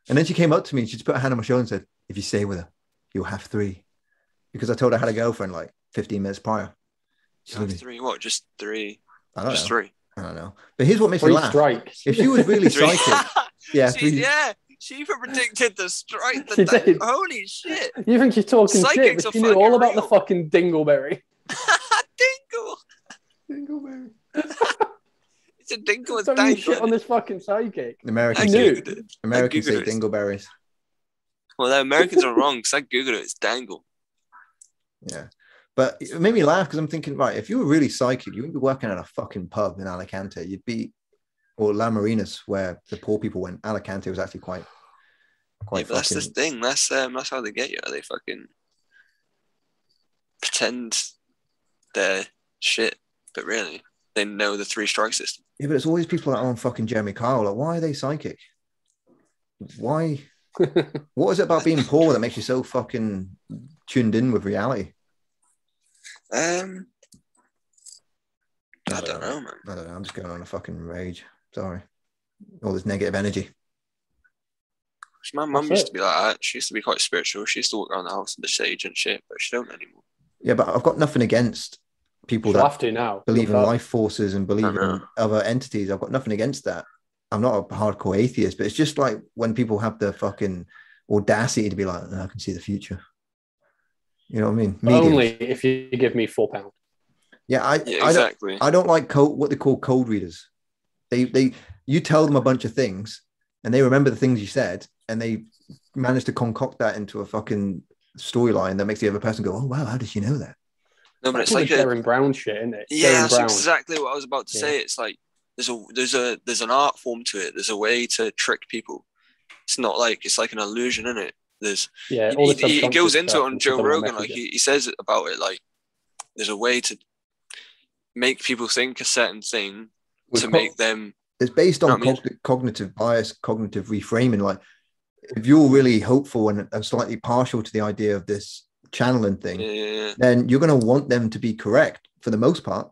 And then she came up to me and she just put her hand on my shoulder and said, if you stay with her, you'll have 3. Because I told her I had a girlfriend like 15 minutes prior. You have 3? What? Just 3? I don't know. 3. I don't know. But here's what makes me laugh. Strikes. If she was really psychic, yeah, 3. Yeah, she even predicted the strike. Holy shit! You think she's talking Psychics shit, but she knew all about the fucking dingleberry. Dingleberry. It's a dingle. It's dangle. Shit on this fucking psychic. Americans say dingleberries. Well, the Americans are wrong because I googled it. It's dangle. Yeah. But it made me laugh because I'm thinking, right, if you were really psychic, you wouldn't be working at a fucking pub in Alicante. You'd be, or La Marinas, where the poor people went. Alicante was actually quite. Yeah, but that's the thing. That's how they get you. They fucking. pretend they're shit, but really they know the 3-strike system. Yeah, but it's always people that are on fucking Jeremy Kyle. Like, why are they psychic? Why? What is it about being poor that makes you so fucking tuned in with reality? I don't know, man. I don't know. I'm just going on a fucking rage. Sorry. All this negative energy. My mum used to be like that. She used to be quite spiritual. She used to walk around the house in the sage and shit, but she don't anymore. Yeah, but I've got nothing against people that have to now. Believe in life forces and believe in other entities. I've got nothing against that. I'm not a hardcore atheist, but it's just like when people have the fucking audacity to be like, I can see the future. You know what I mean? Only if you give me £4. Yeah, exactly. I don't like what they call cold readers. You tell them a bunch of things and they remember the things you said and they manage to concoct that into a fucking storyline that makes the other person go, oh wow, how did she know that? No, but it's like Darren Brown shit, isn't it? Yeah, that's exactly what I was about to say. It's like there's an art form to it. There's a way to trick people. It's not like it's like an illusion, isn't it? He goes into it on Joe Rogan, like he says about it, like there's a way to make people think a certain thing to make them. It's based on cognitive bias, cognitive reframing. Like if you're really hopeful and slightly partial to the idea of this channeling thing, then you're going to want them to be correct for the most part.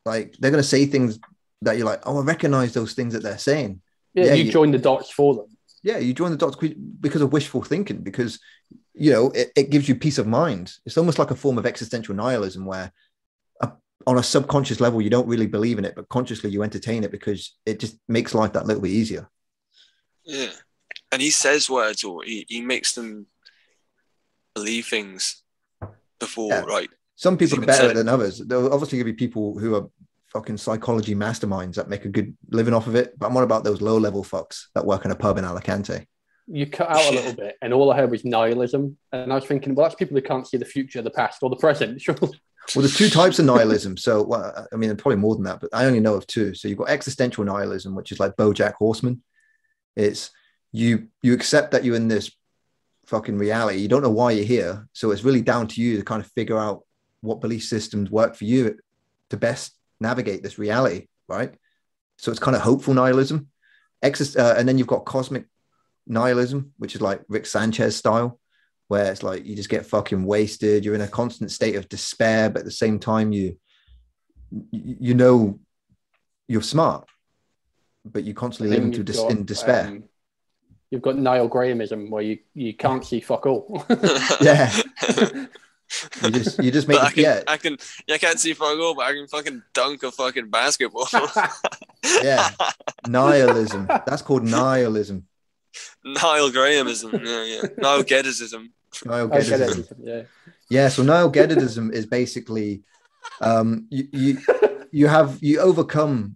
Like they're going to say things that you're like, oh, I recognize those things that they're saying. Yeah, you join the dots for them. Yeah, you join the dots because of wishful thinking, because, you know, it gives you peace of mind. It's almost like a form of existential nihilism where on a subconscious level, you don't really believe in it, but consciously you entertain it because it just makes life that little bit easier. Yeah. And he says words, or he makes them believe things before, right? Some people are better than others. There'll obviously be people who are fucking psychology masterminds that make a good living off of it. But I'm not about those low-level fucks that work in a pub in Alicante. You cut out a little bit, and all I heard was nihilism. And I was thinking, well, that's people who can't see the future, the past, or the present. Sure. Well, there's two types of nihilism. So, I mean, probably more than that, but I only know of two. So you've got existential nihilism, which is like BoJack Horseman. It's you accept that you're in this fucking reality. You don't know why you're here. So it's really down to you to kind of figure out what belief systems work for you to best navigate this reality, right? So it's kind of hopeful nihilism. And then you've got cosmic nihilism, which is like Rick Sanchez style, where it's like you just get fucking wasted. You're in a constant state of despair, but at the same time, you know you're smart, but you constantly live in despair. You've got Niall Grahamism, where you can't see fuck all. Yeah. You just make I can't see fuck all, but I can fucking dunk a fucking basketball. Yeah. Nihilism. That's called nihilism. Niall Grahamism. Yeah. Niall Geddism. Niall Geddism. Yeah, so Niall Geddism is basically you overcome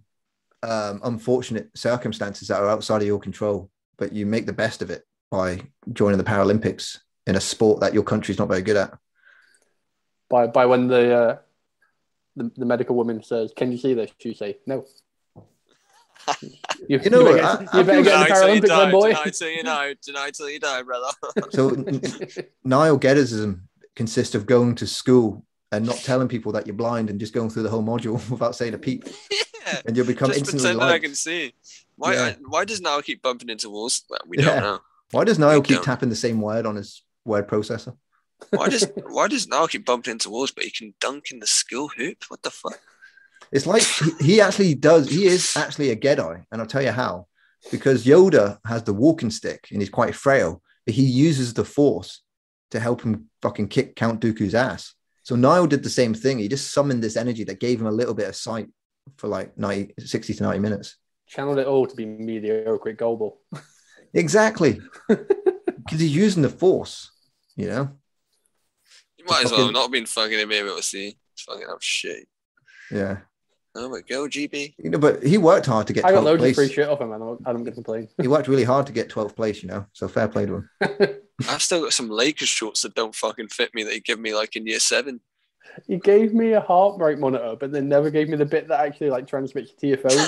unfortunate circumstances that are outside of your control, but you make the best of it by joining the Paralympics in a sport that your country's not very good at. By when the medical woman says, "Can you see this?" You say, "No." You better get in the Paralympics, then, boy. Tonight till you die, brother. So Niall Geddism consists of going to school and not telling people that you're blind and just going through the whole module without saying a peep. Yeah. And you'll become just instantly pretend that I can see. Why does Niall keep bumping into walls? We don't know. Why does Niall keep tapping the same word on his word processor? Why does Niall keep bumping into walls, but he can dunk in the school hoop? What the fuck? It's like he actually does. He is actually a Jedi, and I'll tell you how. Because Yoda has the walking stick and he's quite frail, but he uses the Force to help him fucking kick Count Dooku's ass. So Niall did the same thing. He just summoned this energy that gave him a little bit of sight for like 60 to 90 minutes. Channeled it all to be mediocre at goal ball. Exactly. Because he's using the Force, you know? You might as well not been fucking him able to see. It's fucking up shit. Yeah. Oh my go, GB. You know, but he worked hard to get 12th place. I got loads of free shit off him, man. I don't get to play. He worked really hard to get 12th place, you know? So fair play to him. I've still got some Lakers shorts that don't fucking fit me that he gave me like in year 7. He gave me a heart rate monitor, but then never gave me the bit that actually like transmits to your phone.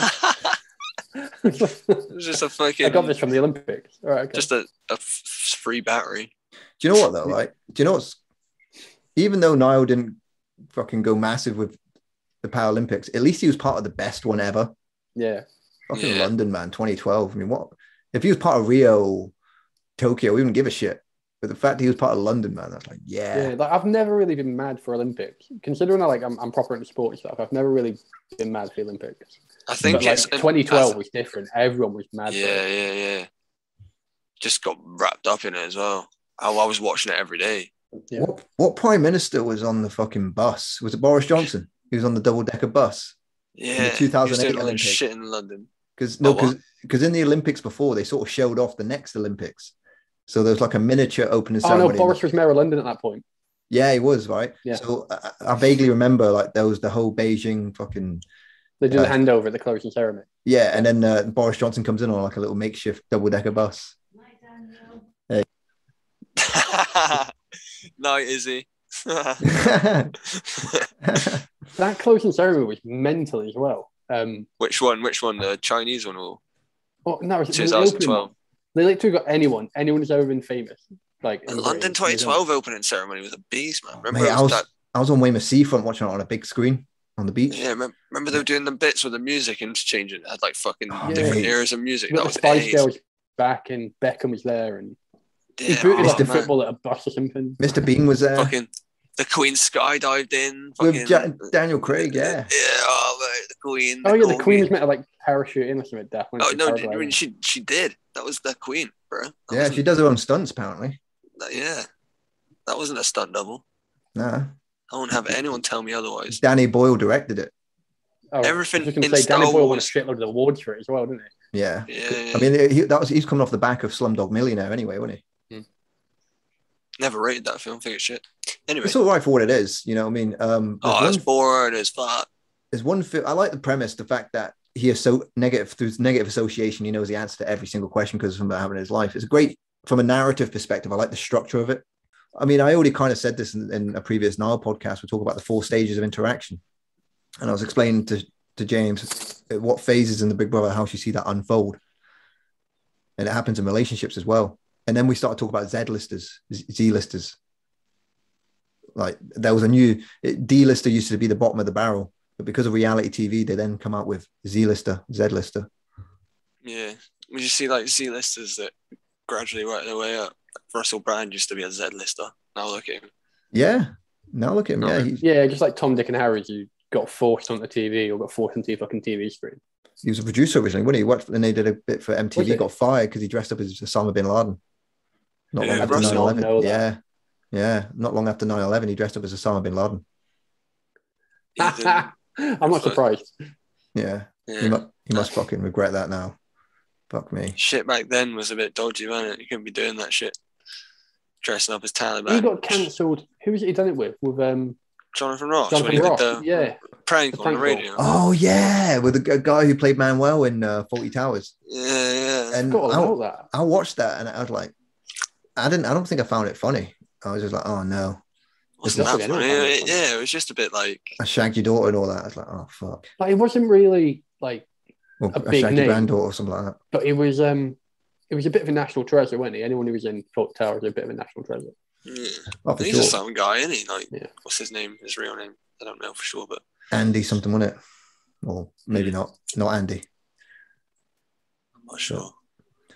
It was just a fucking... I got this from the Olympics. All right, okay. Just a free battery. Do you know what though? Like, do you know what's even though Niall didn't fucking go massive with the Paralympics, at least he was part of the best one ever. Yeah. Fucking London, man, 2012. I mean, what if he was part of Rio, Tokyo? We wouldn't give a shit. But the fact he was part of London, man, that's like, yeah. Like, I've never really been mad for Olympics. Considering I'm proper into sport stuff, I've never really been mad for the Olympics. I think but, 2012 was different. Everyone was mad. Yeah. Just got wrapped up in it as well. I was watching it every day. Yeah. What prime minister was on the fucking bus? Was it Boris Johnson? He was on the double-decker bus. Yeah, in the 2008 Olympics. Olympics. Shit in London. Because in the Olympics before, they sort of showed off the next Olympics. So there was like a miniature opening ceremony. Oh no, Boris was mayor of London at that point. Yeah, he was, right? Yeah. So I vaguely remember like there was the whole Beijing fucking... They do the handover at the closing ceremony. Yeah, and then Boris Johnson comes in on like a little makeshift double-decker bus. Hey. Night, Izzy. That closing ceremony was mental as well. Which one? The Chinese one or? Oh no, it was 2012. They literally got anyone who's ever been famous. Like the London 2012 opening ceremony was a beast, man. Remember, mate, I was on Weymouth Seafront watching it on a big screen on the beach. Yeah, remember they were doing the bits with the music interchanging. It had like fucking different eras of music. That was Spice Girls back, and Beckham was there, and he booted like a football at a bus or something. Mr. Bean was there. Fucking the Queen skydived in. With Daniel Craig, yeah. The Queen. Oh yeah, the Queen was meant to like parachute in or something. Oh no, I mean she did. That was the Queen, bro. She does her own stunts apparently. Yeah, that wasn't a stunt double. Nah. I won't have anyone tell me otherwise. Danny Boyle directed it. Oh, everything in Danny Boyle won a shitload of awards for it as well, didn't he? Yeah. I mean, he's coming off the back of Slumdog Millionaire anyway, wasn't he? Never rated that film. I think it's shit. Anyway, it's all right for what it is. You know what I mean? It's boring. It's flat. There's one film. I like the premise, the fact that he is so negative through negative association. He knows the answer to every single question because of something that happened in his life. It's great from a narrative perspective. I like the structure of it. I mean, I already kind of said this in a previous Nile podcast. We talk about the 4 stages of interaction, and I was explaining to James what phases in the Big Brother house you see that unfold, and it happens in relationships as well. And then we started talking about Z-listers, Z-listers. Like there was a new D-lister used to be the bottom of the barrel, but because of reality TV, they then come out with Z-lister, Z-lister. Yeah, we just see like Z-listers that gradually work their way up. Russell Brand used to be a Z-lister. Now look at him. Yeah, now look at him. Yeah, just like Tom, Dick, and Harry, you got forced onto TV or got forced into your fucking TV screen. He was a producer originally, wasn't he? What, and they did a bit for MTV. Got fired because he dressed up as Osama bin Laden. Not long after 9/11. Yeah. Not long after 9/11, he dressed up as Osama bin Laden. I'm not surprised. Yeah. He must fucking regret that now. Fuck me. Shit back then was a bit dodgy, wasn't it? You couldn't be doing that shit. Dressing up as Taliban. He got cancelled. Who was it he done it with? With Jonathan Ross. Jonathan when he Ross. did the prank on the radio. Oh yeah, with the guy who played Manuel in Fawlty Towers. Yeah. And I watched that and I was like, I don't think I found it funny. I was just like, oh no. Wasn't that funny? Yeah, it was just a bit like I shagged your daughter and all that. I was like, oh fuck. Like it wasn't really like a big name, granddaughter or something like that. But it was a bit of a national treasure, wasn't he? Anyone who was in Fawlty Towers was a bit of a national treasure. Yeah. He's a some guy, isn't he? Like, what's his name? His real name? I don't know for sure, but Andy something, wasn't it? Or maybe not Andy. I'm not sure.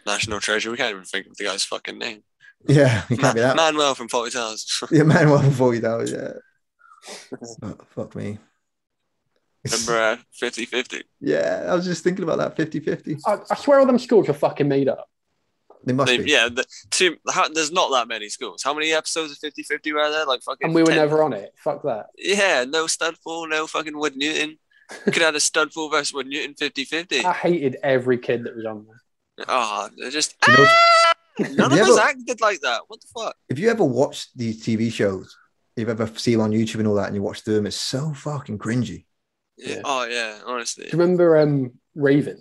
National treasure. We can't even think of the guy's fucking name. Yeah, he can't be that. Manuel from Fawlty Towers. Yeah, Manuel from Fawlty Towers. Yeah. Fuck me. Remember 50-50? Yeah, I was just thinking about that 50-50. I swear all them schools are fucking made up. They must be. Yeah, there's not that many schools. How many episodes of 50-50 were there? Like fucking. And we were 10. never on it. Fuck that. Yeah, no Studful, no fucking Wood Newton. You could have had a Studful versus Wood Newton 50-50. I hated every kid that was on there. Oh, they're just. None of us acted like that. What the fuck? If you ever watched these TV shows, you've ever seen on YouTube and all that, and you watch through them, it's so fucking cringy. Yeah. Oh yeah, honestly. Do you remember Raven?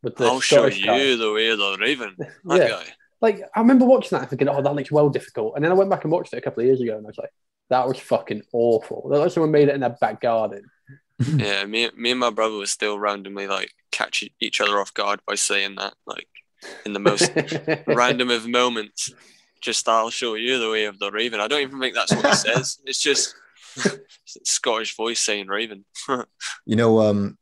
With the I'll show Scottish guy? you the way of the Raven. That guy. Like I remember watching that and thinking, oh, that looks well difficult. And then I went back and watched it a couple of years ago, and I was like, that was fucking awful. That like someone made it in their back garden. Yeah, me and my brother was still randomly like catch each other off guard by saying that, like in the most random of moments. just I'll show you the way of the raven. I don't even think that's what he says. It's just Scottish voice saying raven. You know,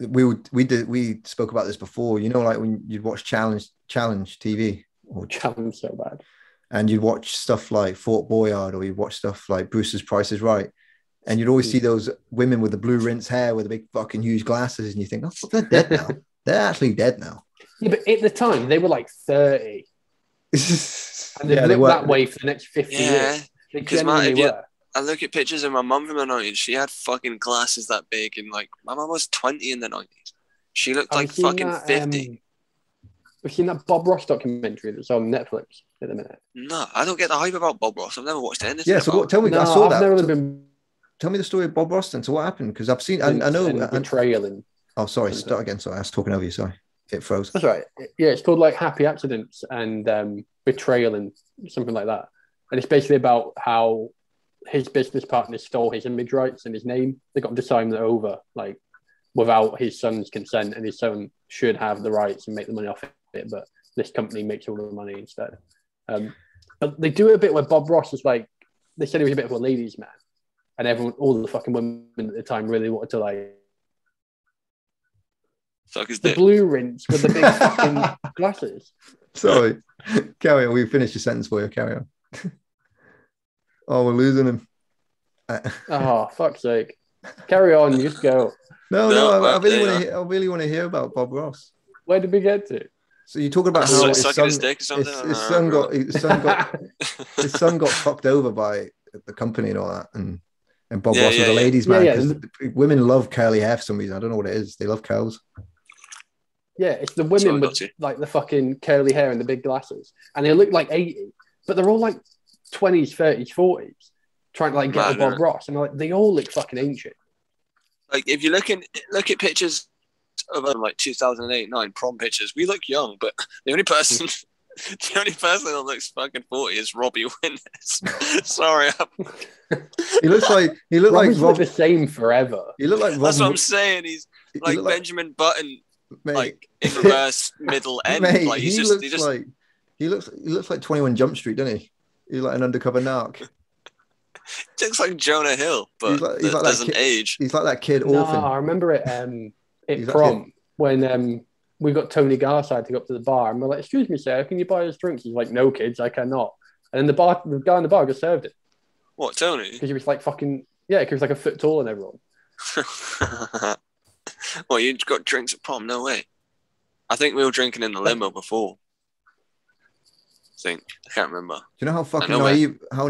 we spoke about this before. You know, like when you'd watch challenge TV or Challenge so bad, and you'd watch stuff like Fort Boyard, or you'd watch stuff like Bruce's Price is Right, and you'd always see those women with the blue rinse hair with the big fucking huge glasses, and you think, oh, they're dead now. They're actually dead now. Yeah, but at the time they were like 30, and they looked that way for the next 50 years. They genuinely were. I look at pictures of my mum from the 90s. She had fucking glasses that big, and like my mum was 20 in the 90s. She looked like fucking 50. Have you seen that Bob Ross documentary that's on Netflix at the minute? No, I don't get the hype about Bob Ross. I've never watched anything. Yeah, so tell me. No, I saw I've that. never been... Tell me the story of Bob Ross then. So what happened? Because I've seen. I know. Betrayal and. Oh, sorry. Start again. Sorry, I was talking over you. Sorry, it froze. That's right. Yeah, it's called like Happy Accidents and Betrayal and something like that. And it's basically about how his business partner stole his image rights and his name. They got him to sign it over, like, without his son's consent, and his son should have the rights and make the money off it, but this company makes all the money instead. But they do it a bit where Bob Ross was like, they said he was a bit of a ladies' man, and everyone, all the fucking women at the time really wanted to like suck his dick. The blue rinse with the big fucking glasses. Sorry, carry on. We finished your sentence for you. Carry on. Oh, we're losing him. Oh, fuck's sake. Carry on, you just go. No, I really want to hear about Bob Ross. Where did we get to? So you're talking about how his son got fucked over by the company and all that, and Bob Ross was a ladies' man because women love curly hair for some reason. I don't know what it is. They love curls. Yeah, it's the women with like the fucking curly hair and the big glasses, and they look like 80, but they're all like 20s, 30s, 40s, trying to like get Bob Ross, and like they all look fucking ancient. Like if you look at pictures of like 2008-9 prom pictures, we look young, but the only person that looks fucking 40 is Robbie Williams. Sorry, he looks like the same forever. He looked like that's what I'm saying. He's like Benjamin Button, mate, like in reverse middle end. Mate, like he looks like 21 Jump Street, doesn't he? He's like an undercover narc. Looks like Jonah Hill, but he's like doesn't age. He's like that kid No, orphan. I remember it at Prom when we got Tony Garside to go up to the bar, and we're like, "Excuse me, sir, can you buy us drinks?" He's like, "No, kids, I cannot." And then the guy in the bar just served it. What, Tony? Because he was like fucking because he was like a foot taller than everyone. Well, you got drinks at Prom? No way. I think we were drinking in the limo before. I can't remember. Do you know how fucking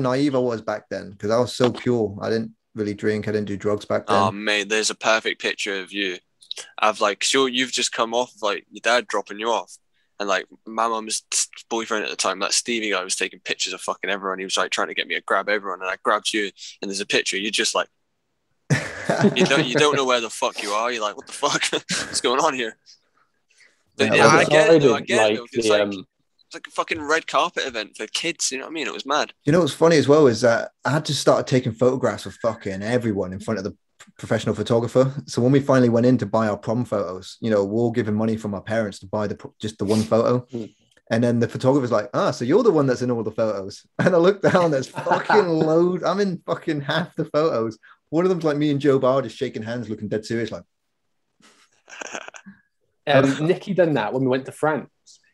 naive I was back then? Because I was so pure. I didn't really drink. I didn't do drugs back then. Oh mate, there's a perfect picture of you. I've like, sure, you've just come off like your dad dropping you off, and like my mum's boyfriend at the time, that Stevie guy, was taking pictures of fucking everyone. He was like trying to get me to grab everyone, and I grabbed you, and there's a picture. You're just like, you don't know where the fuck you are. You're like, what the fuck? What's going on here? But yeah, I get it. It's like a fucking red carpet event for kids, you know what I mean? It was mad. You know what's funny as well is that I had to start taking photographs of fucking everyone in front of the professional photographer. So when we finally went in to buy our prom photos, you know, we're all giving money from our parents to buy just the one photo. And then the photographer's like, so you're the one that's in all the photos. And I look down, there's fucking loads. I'm in fucking half the photos. One of them's like me and Joe Barr just shaking hands, looking dead serious, like. Nicky done that when we went to France.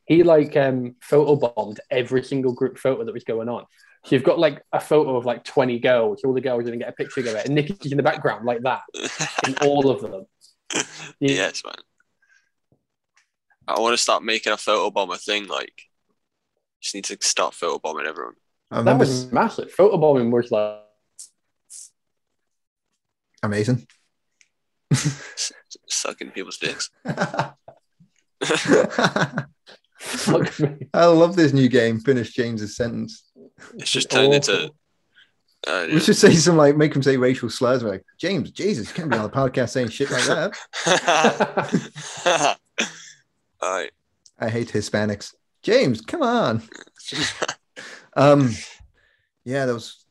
He like photobombed every single group photo that was going on. So you've got like a photo of like 20 girls. All the girls are going to get a picture of it, and Nicky's in the background like that in all of them. Yes, man. I want to start making a photobomb a thing. Like, just need to start photobombing everyone. That was massive. Photobombing was like amazing. Sucking people's dicks. I love this new game. Finish James's sentence. It's just turned into. We should say some like make him say racial slurs. Like James, Jesus, you can't be on the podcast saying shit like that. I hate Hispanics. James, come on. Yeah, there was.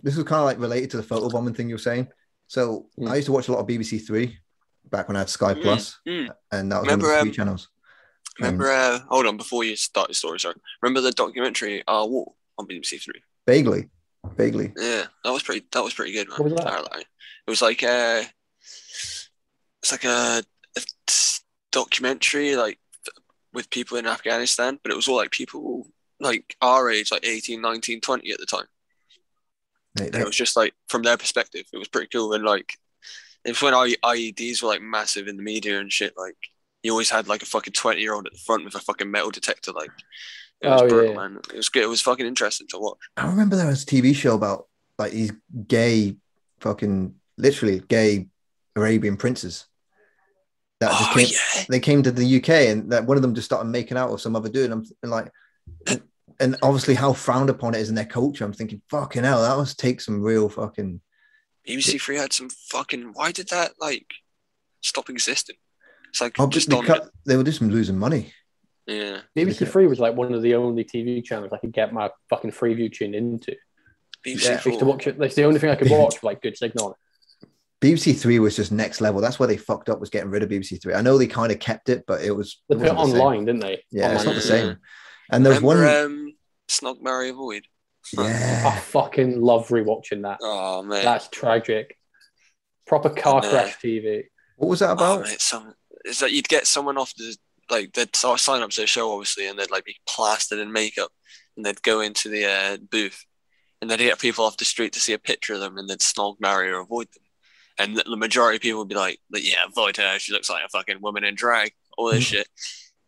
This was kind of like related to the photobombing thing you were saying. So I used to watch a lot of BBC Three back when I had Sky Plus, and that was one of the 3 channels. Remember, hold on, before you start your story, sorry. Remember the documentary Our War on BBC Three? Vaguely. Yeah, that was pretty good, man. What was that? It was like it's like a documentary like with people in Afghanistan, but it was all like people like our age, like 18, 19, 20 at the time. And it was just like from their perspective, it was pretty cool. And like it was when IEDs were like massive in the media and shit. Like you always had like a fucking 20-year-old at the front with a fucking metal detector. Like it was brutal, man. It was good. It was fucking interesting to watch. I remember there was a TV show about like these gay, fucking literally gay Arabian princes that just came. Yeah. They came to the UK, and that one of them just started making out with some other dude. And I'm like, and obviously how frowned upon it is in their culture. I'm thinking, fucking hell, that must take some real fucking. BBC Three had some fucking. Why did that like stop existing? It's like they were just losing money. Yeah, BBC Three was like one of the only TV channels I could get my fucking Freeview tuned into. BBC I used to watch it. That's the only thing I could watch with like good signal on it. BBC Three was just next level. That's where they fucked up, was getting rid of BBC Three. I know they kind of kept it, but it was. They put it online, didn't they? Yeah, online. It's not the same. And there's one. Snog, Marry, Avoid. Yeah, I fucking love rewatching that. Oh man, that's tragic. Proper car crash TV. What was that about? Oh, mate, it's that you'd get someone off the like they'd sign up to the show obviously, and they'd like be plastered in makeup, and they'd go into the booth, and they'd get people off the street to see a picture of them, and they'd snog, marry, or avoid them. And the majority of people would be like, yeah, avoid her. She looks like a fucking woman in drag. All this shit.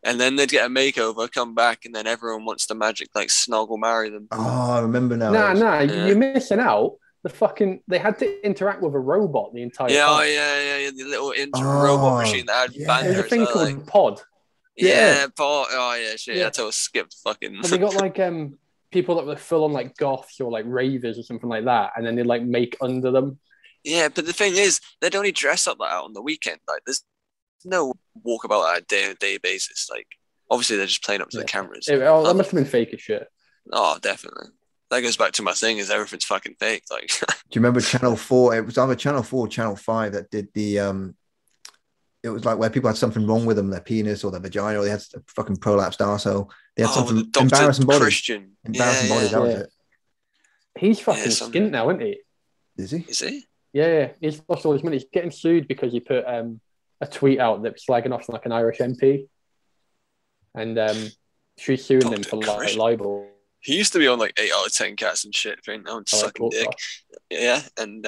And then they'd get a makeover, come back, and then everyone wants to magic like snog or marry them. Oh, I remember now. Nah, you're missing out. They had to interact with a robot the entire time. Oh, yeah. The little robot machine that had banners. There's a thing called Pod. Yeah, Pod. Oh, yeah, shit. Yeah. I totally skipped fucking. But they got like people that were full on like goths or like ravers or something like that, and then they like make under them. Yeah, but the thing is, they'd only dress up like that on the weekend. Like, there's no walkabout on a day-to-day basis. Like, obviously, they're just playing up to the cameras. That must have been fake as shit. Oh, definitely. That goes back to my thing: is everything's fucking fake. Like, do you remember Channel 4? It was either Channel 4 or Channel 5 that did the it was like where people had something wrong with them, their penis or their vagina, or they had a fucking prolapsed arsehole. They had something embarrassing bodies. Embarrassing bodies, that was it. He's fucking skint now, isn't he? Is he? Is he? Yeah, he's lost all his money. He's getting sued because he put a tweet out that was slagging off like an Irish MP, and she's suing him for like libel. He used to be on like 8 out of 10 cats and shit. I think sucking dick. Yeah, and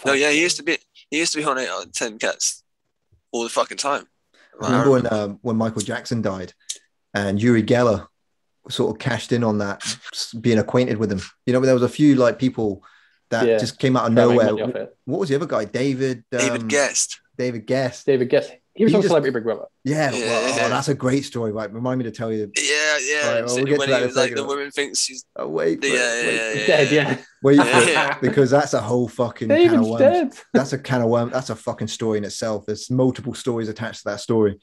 he used to be on 8 out of 10 cats all the fucking time. I remember when Michael Jackson died, and Uri Geller sort of cashed in on that, being acquainted with him. You know, there was a few like people that just came out of nowhere. What was the other guy? David Guest. David Guest. He was on Celebrity Big Brother. Yeah, that's a great story. Right, remind me to tell you. Yeah. Right, well, we'll get when to he was like, the second. woman thinks he's. Oh wait. Dead. Yeah. Wait for it, because that's a whole fucking can of worms. Dead. That's a can of worms. That's a fucking story in itself. There's multiple stories attached to that story,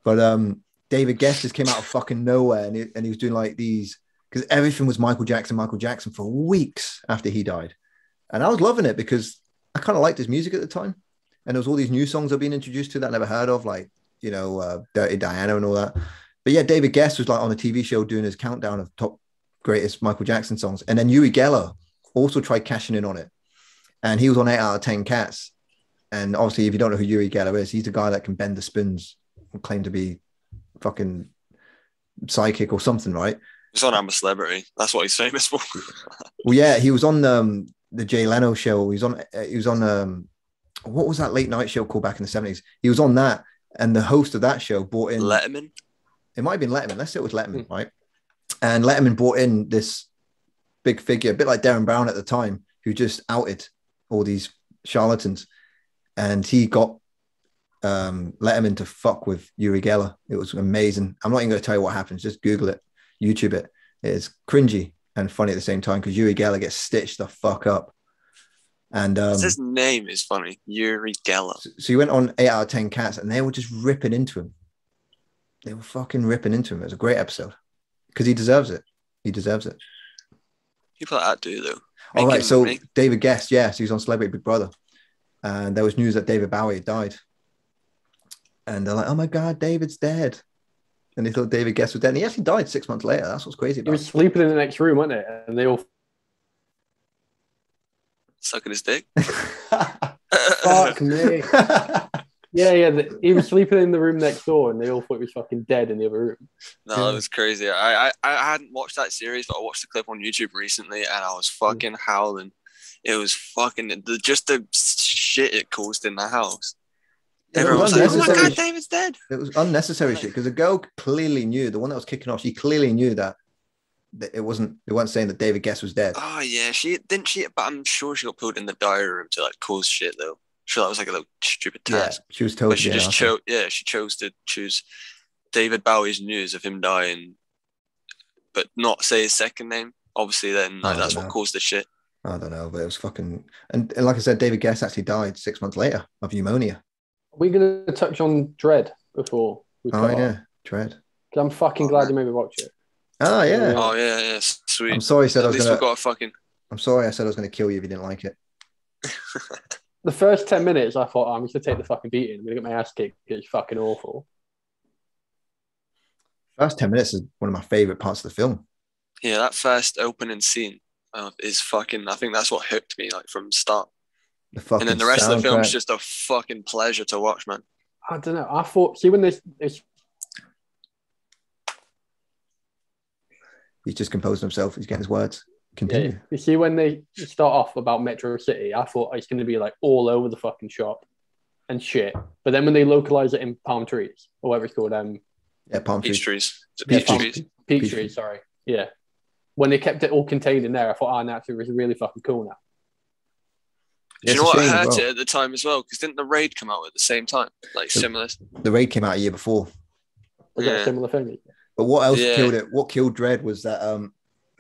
but David Guest just came out of fucking nowhere, and he was doing like these, because everything was Michael Jackson for weeks after he died, and I was loving it because I kind of liked his music at the time. And there was all these new songs I've been introduced to that I never heard of, like, you know, Dirty Diana and all that. But yeah, David Guest was like on a TV show doing his countdown of top greatest Michael Jackson songs. And then Uri Geller also tried cashing in on it. And he was on 8 out of 10 cats. And obviously, if you don't know who Uri Geller is, he's the guy that can bend the spoons and claim to be fucking psychic or something, right? He's on I'm a Celebrity. That's what he's famous for. Well, yeah, he was on the Jay Leno show. He was on what was that late night show called back in the 70s? He was on that, and the host of that show brought in Letterman. It might have been Letterman. Let's say it was Letterman, right? And Letterman brought in this big figure, a bit like Darren Brown at the time, who just outed all these charlatans, and he got Letterman to fuck with Uri Geller. It was amazing. I'm not even going to tell you what happens. Just Google it, YouTube it. It's cringy and funny at the same time because Uri Geller gets stitched the fuck up. And his name is funny, Uri Geller. So he went on 8 out of 10 cats, and they were just ripping into him. They were fucking ripping into him. It was a great episode because he deserves it. He deserves it. People like that do though. All right, so David Guest, yes, he was on Celebrity Big Brother, and there was news that David Bowie had died, and they're like, "Oh my God, David's dead." and they thought David Guest was dead. And he actually died 6 months later. That's what's crazy He about was sleeping in the next room, wasn't it? And they all Sucking his dick. fuck me. Yeah. He was sleeping in the room next door, and they all thought he was fucking dead in the other room. No, it was crazy. I hadn't watched that series, but I watched the clip on YouTube recently, and I was fucking howling. It was fucking just the shit it caused in the house. Everyone was like, "Oh my god, David's dead." It was unnecessary shit because the girl clearly knew, the one that was kicking off, she clearly knew that they weren't saying that David Guest was dead. Oh yeah, she didn't. But I'm sure she got put in the diary room to like cause shit though. Sure, that was like a little stupid task. Yeah, she was told. But she just chose. Yeah, she chose to choose David Bowie's news of him dying, but not say his second name. Obviously, then that's what caused the shit. I don't know, but it was fucking. And like I said, David Guest actually died 6 months later of pneumonia. Are we going to touch on Dread before we cut off? Dread. Because I'm fucking glad you made me watch it. Oh yeah. Oh yeah, sweet. I'm sorry, I said I was At least we got a fucking. I'm sorry, I said I was going to kill you if you didn't like it. The first 10 minutes, I thought, I'm going to take the fucking beating. I'm going to get my ass kicked because it's fucking awful. First 10 minutes is one of my favorite parts of the film. Yeah, that first opening scene is fucking. I think that's what hooked me like from the start. And then the rest of the film is just a fucking pleasure to watch, man. I don't know. I thought, see, when this he's just composing himself. He's getting his words. Continue. Yeah, you see, when they start off about Metro City, I thought it's going to be like all over the fucking shop and shit. But then when they localize it in palm trees, or whatever it's called, palm trees. Peach trees. Peach trees. Peach trees, sorry. Yeah. When they kept it all contained in there, I thought, now it's really fucking cool now. Do you know what I heard it at the time as well? Because didn't the Raid come out at the same time? Like similar. The Raid came out a year before. Was that a similar thing? But what else killed it? What killed Dread was that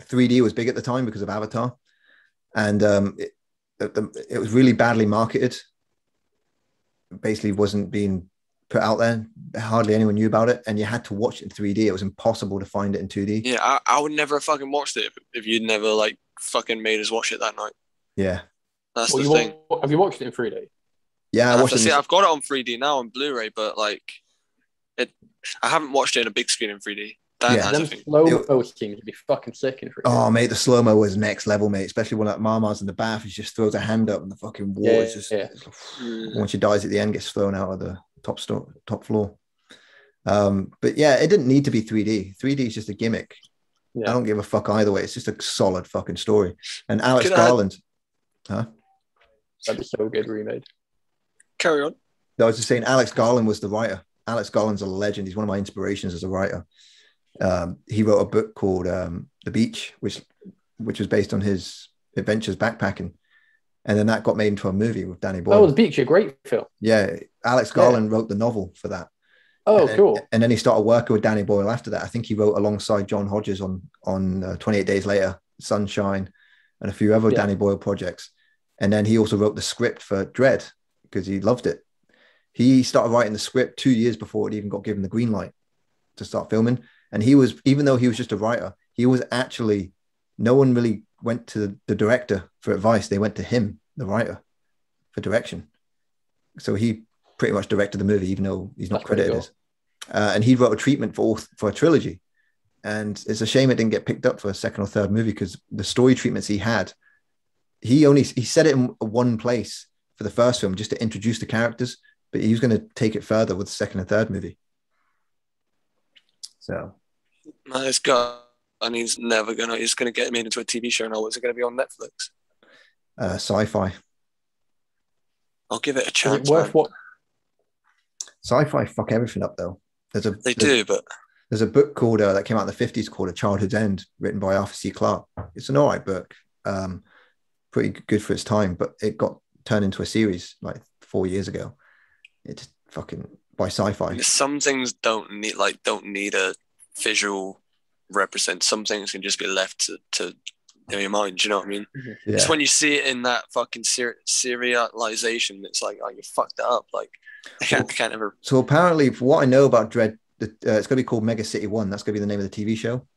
3D was big at the time because of Avatar, and it was really badly marketed. It basically wasn't being put out there. Hardly anyone knew about it, and you had to watch it in 3D. It was impossible to find it in 2D. Yeah, I would never have fucking watched it if you'd never like fucking made us watch it that night. Yeah. That's the thing. Have you watched it in 3D? Yeah, I watched it. I've got it on 3D now on Blu-ray, but like, I haven't watched it in a big screen in 3D. Them slow-mo seems to be fucking sick in 3D. Oh, mate, the slow-mo was next level, mate. Especially when like Mama's in the bath, he just throws a hand up and the fucking wall is just. Yeah. Once she dies at the end, gets thrown out of the top floor. But yeah, it didn't need to be 3D. 3D is just a gimmick. Yeah. I don't give a fuck either way. It's just a solid fucking story. And Alex Garland, that'd be so good remade. Carry on. No, I was just saying Alex Garland was the writer. Alex Garland's a legend. He's one of my inspirations as a writer. He wrote a book called The Beach, which was based on his adventures backpacking. And then that got made into a movie with Danny Boyle. Oh, The Beach, a great film. Yeah, Alex Garland wrote the novel for that. Oh, cool. And then he started working with Danny Boyle after that. I think he wrote alongside John Hodges on 28 Days Later, Sunshine, and a few other Danny Boyle projects. And then he also wrote the script for Dread because he loved it. He started writing the script 2 years before it even got given the green light to start filming. And he was, even though he was just a writer, he was actually, no one really went to the director for advice. They went to him, the writer, for direction. So he pretty much directed the movie, even though he's not credited as. And he wrote a treatment for a trilogy. And it's a shame it didn't get picked up for a second or third movie because the story treatments he had, he said it in one place for the first film just to introduce the characters, but he was going to take it further with the second and third movie. So. Nice guy. And he's going to get made into a TV show now. Is it going to be on Netflix? Sci-fi. I'll give it a chance. Worth what? Sci-fi fuck everything up though. But there's a book called that came out in the 50s called A Childhood's End, written by Arthur C. Clarke. It's an alright book, pretty good for its time, but it got turned into a series like 4 years ago. It's fucking by Sci-Fi. Some things don't need a visual represent. Some things can just be left to your mind. Do you know what I mean? Yeah. It's when you see it in that fucking serialization, it's like, oh, you fucked it up. Like I can't ever. So apparently, for what I know about Dread, it's going to be called Mega City 1. That's going to be the name of the TV show.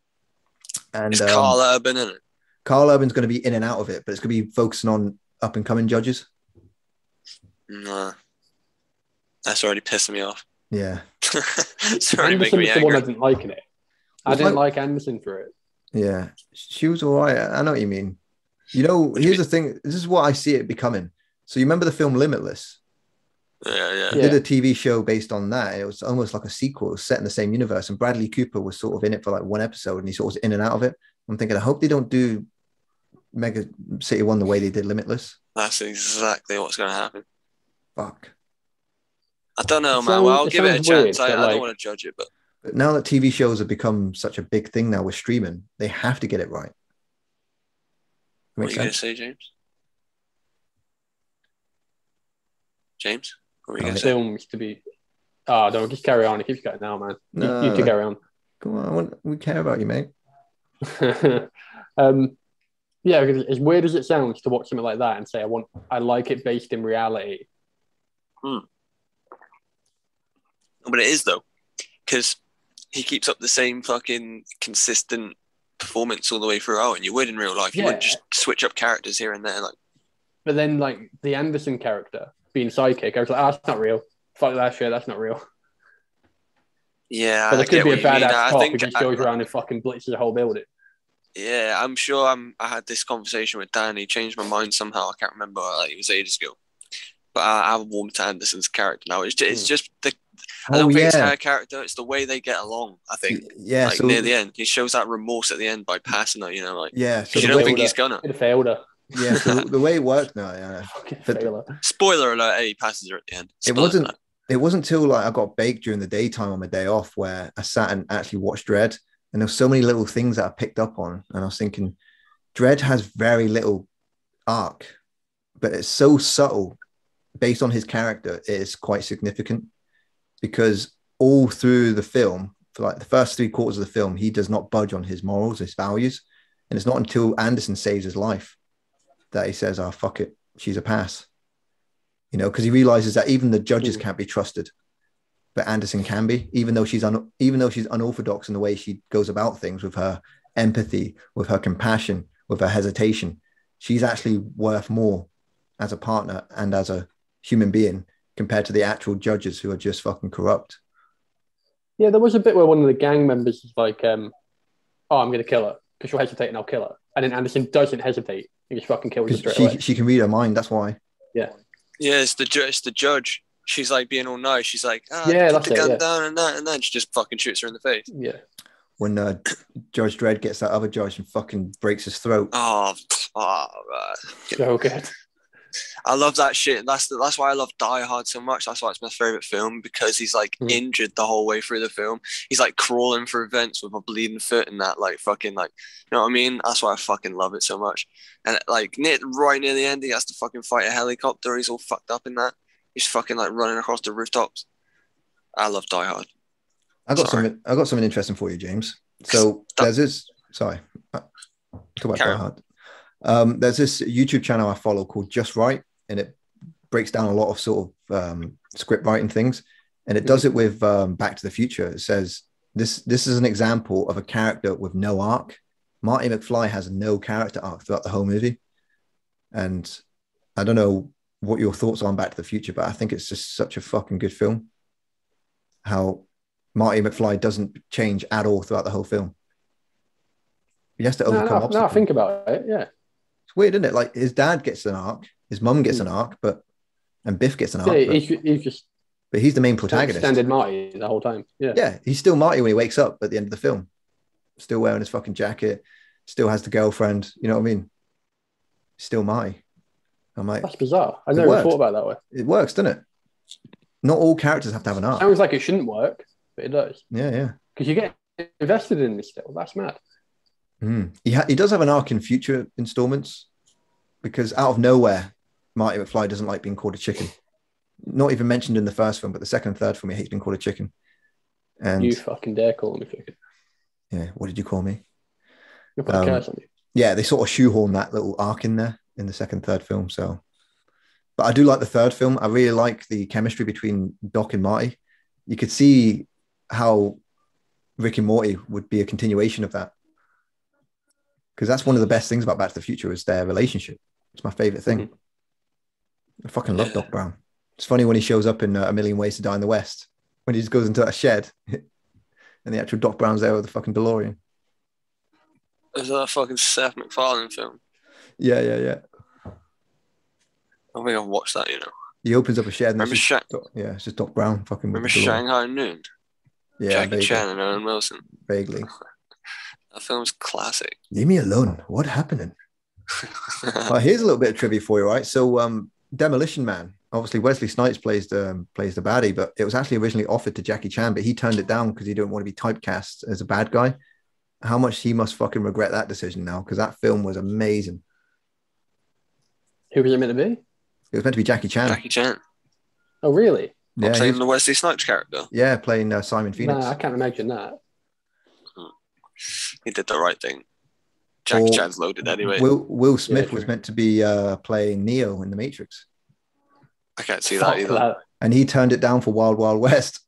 And it's Carl Urban in it. Carl Urban's going to be in and out of it, but it's going to be focusing on up and coming judges. Nah, that's already pissing me off. Yeah, Sorry, make Anderson me was the one I angry. didn't like in it. I didn't like Anderson for it. Yeah, she was all right. I know what you mean. You know, here's the thing. This is what I see it becoming. So you remember the film Limitless? Yeah. They did a TV show based on that. It was almost like a sequel. It was set in the same universe. And Bradley Cooper was sort of in it for like one episode and he sort of was in and out of it. I'm thinking, I hope they don't do Mega City 1 the way they did Limitless. That's exactly what's going to happen. Fuck. I don't know, man. Well, I'll give it a chance. I don't want to judge it, but now that TV shows have become such a big thing now with streaming, they have to get it right. What are you going to say, James? James? What were you going to say? Films to be... Oh, don't just carry on. It keeps going now, man. You two carry on. Come on, we care about you, mate. Yeah, because as weird as it sounds to watch something like that and say I like it based in reality. But it is though, because he keeps up the same fucking consistent performance all the way throughout, and you would in real life. You wouldn't just switch up characters here and there, like. But then, like the Anderson character being sidekick, I was like, that's not real. Fuck that shit. That's not real. Yeah, but there could be a badass cop who just goes around and fucking blitzes a whole building. Yeah, I'm sure. I had this conversation with Dan. He changed my mind somehow. I can't remember. Like, it was ages ago. But I'm warm to Anderson's character now. It's just the. I don't think it's her character. It's the way they get along. I think. Yeah. Like, so near the end, he shows that remorse at the end by passing her. You know, like. Yeah. So you don't think he's gonna. It failed her. Yeah. So the way it worked now. Yeah. Spoiler alert! He passes her at the end. It wasn't till like I got baked during the daytime on my day off where I sat and actually watched Dredd. And there's so many little things that I picked up on. And I was thinking, Dredd has very little arc, but it's so subtle based on his character. It is quite significant because all through the film, for like the first 3/4 of the film, he does not budge on his morals, his values. And it's not until Anderson saves his life that he says, oh, fuck it. She's a pass. You know, because he realizes that even the judges can't be trusted. But Anderson can be, even though she's unorthodox in the way she goes about things with her empathy, with her compassion, with her hesitation. She's actually worth more as a partner and as a human being compared to the actual judges who are just fucking corrupt. Yeah, there was a bit where one of the gang members is like, I'm going to kill her because she'll hesitate and I'll kill her. And then Anderson doesn't hesitate. He just fucking kills her straight away. She can read her mind, that's why. Yeah. Yeah, it's the judge. She's like being all nice. She's like, put the gun down and then she just fucking shoots her in the face. Yeah. When Judge Dredd gets that other judge and fucking breaks his throat. Oh, right. So good. I love that shit. That's why I love Die Hard so much. That's why it's my favorite film, because he's like injured the whole way through the film. He's like crawling through vents with a bleeding foot and that, like fucking like, you know what I mean? That's why I fucking love it so much. And like right near the end, he has to fucking fight a helicopter. He's all fucked up in that. He's fucking like running across the rooftops. I love Die Hard. I got something interesting for you, James. So there's this. Sorry, talk about Die Hard. There's this YouTube channel I follow called Just Right, and it breaks down a lot of sort of script writing things, and it does it with Back to the Future. It says this is an example of a character with no arc. Marty McFly has no character arc throughout the whole movie, and I don't know what your thoughts are on Back to the Future, but I think it's just such a fucking good film. How Marty McFly doesn't change at all throughout the whole film. He has to overcome obstacles. No, think about it. Yeah, it's weird, isn't it? Like his dad gets an arc, his mum gets an arc, and Biff gets an arc. Yeah, but he's the main protagonist. Standard Marty the whole time. Yeah, he's still Marty when he wakes up at the end of the film. Still wearing his fucking jacket. Still has the girlfriend. You know what I mean? Still Marty. I'm like, that's bizarre. I never thought about it that way. It works, doesn't it? Not all characters have to have an arc. Sounds like it shouldn't work, but it does. Yeah. Because you get invested in this still. That's mad. He does have an arc in future installments, because out of nowhere, Marty McFly doesn't like being called a chicken. Not even mentioned in the first film, but the second and third film, he hates being called a chicken. And you fucking dare call me chicken. Yeah, what did you call me? You'll put a curse on you. Yeah, they sort of shoehorn that little arc in there in the second, third film. So, but I do like the third film. I really like the chemistry between Doc and Marty. You could see how Rick and Morty would be a continuation of that, because that's one of the best things about Back to the Future is their relationship. It's my favorite thing. I fucking love Doc Brown. It's funny when he shows up in A Million Ways to Die in the West. when he just goes into a shed and the actual Doc Brown's there with the fucking DeLorean. Is that a fucking Seth MacFarlane film? Yeah. I think I've watched that, you know. He opens up a shed and Remember it's just Doc Brown fucking. Remember Shanghai Noon? Yeah, Jackie vaguely. Chan and Owen Wilson. Vaguely. That film's classic. Leave me alone. What happening? Well, here's a little bit of trivia for you, right? So, Demolition Man. Obviously, Wesley Snipes plays the baddie, but it was actually originally offered to Jackie Chan, but he turned it down because he didn't want to be typecast as a bad guy. How much he must fucking regret that decision now, because that film was amazing. Who was it meant to be? It was meant to be Jackie Chan. Jackie Chan. Oh, really? Yeah, playing the Wesley Snipes character. Yeah, playing Simon Phoenix. Nah, I can't imagine that. He did the right thing. Jackie Chan's loaded anyway. Will Smith was meant to be playing Neo in The Matrix. I can't see that either. That. And he turned it down for Wild Wild West.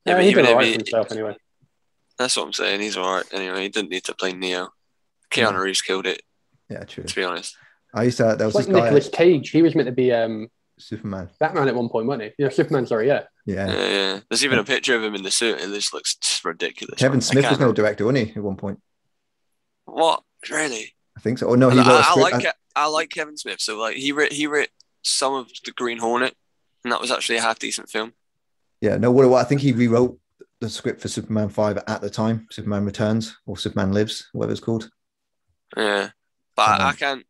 Yeah, he did all right for himself anyway. That's what I'm saying. He's all right anyway. He didn't need to play Neo. Keanu Reeves killed it. Yeah, true. To be honest. I used to. There was like this guy. Nicolas Cage. He was meant to be Superman. Batman at one point, wasn't he? Yeah, Superman. Sorry, yeah. Yeah. There's even a picture of him in the suit. It just looks ridiculous. Kevin Smith was going to direct it, wasn't he? At one point. What? Really? I think so. Oh no, he wrote a script. I like Kevin Smith. So like he wrote some of the Green Hornet, and that was actually a half decent film. Yeah. No. What I think he rewrote the script for Superman 5 at the time. Superman Returns or Superman Lives, whatever it's called. Yeah. But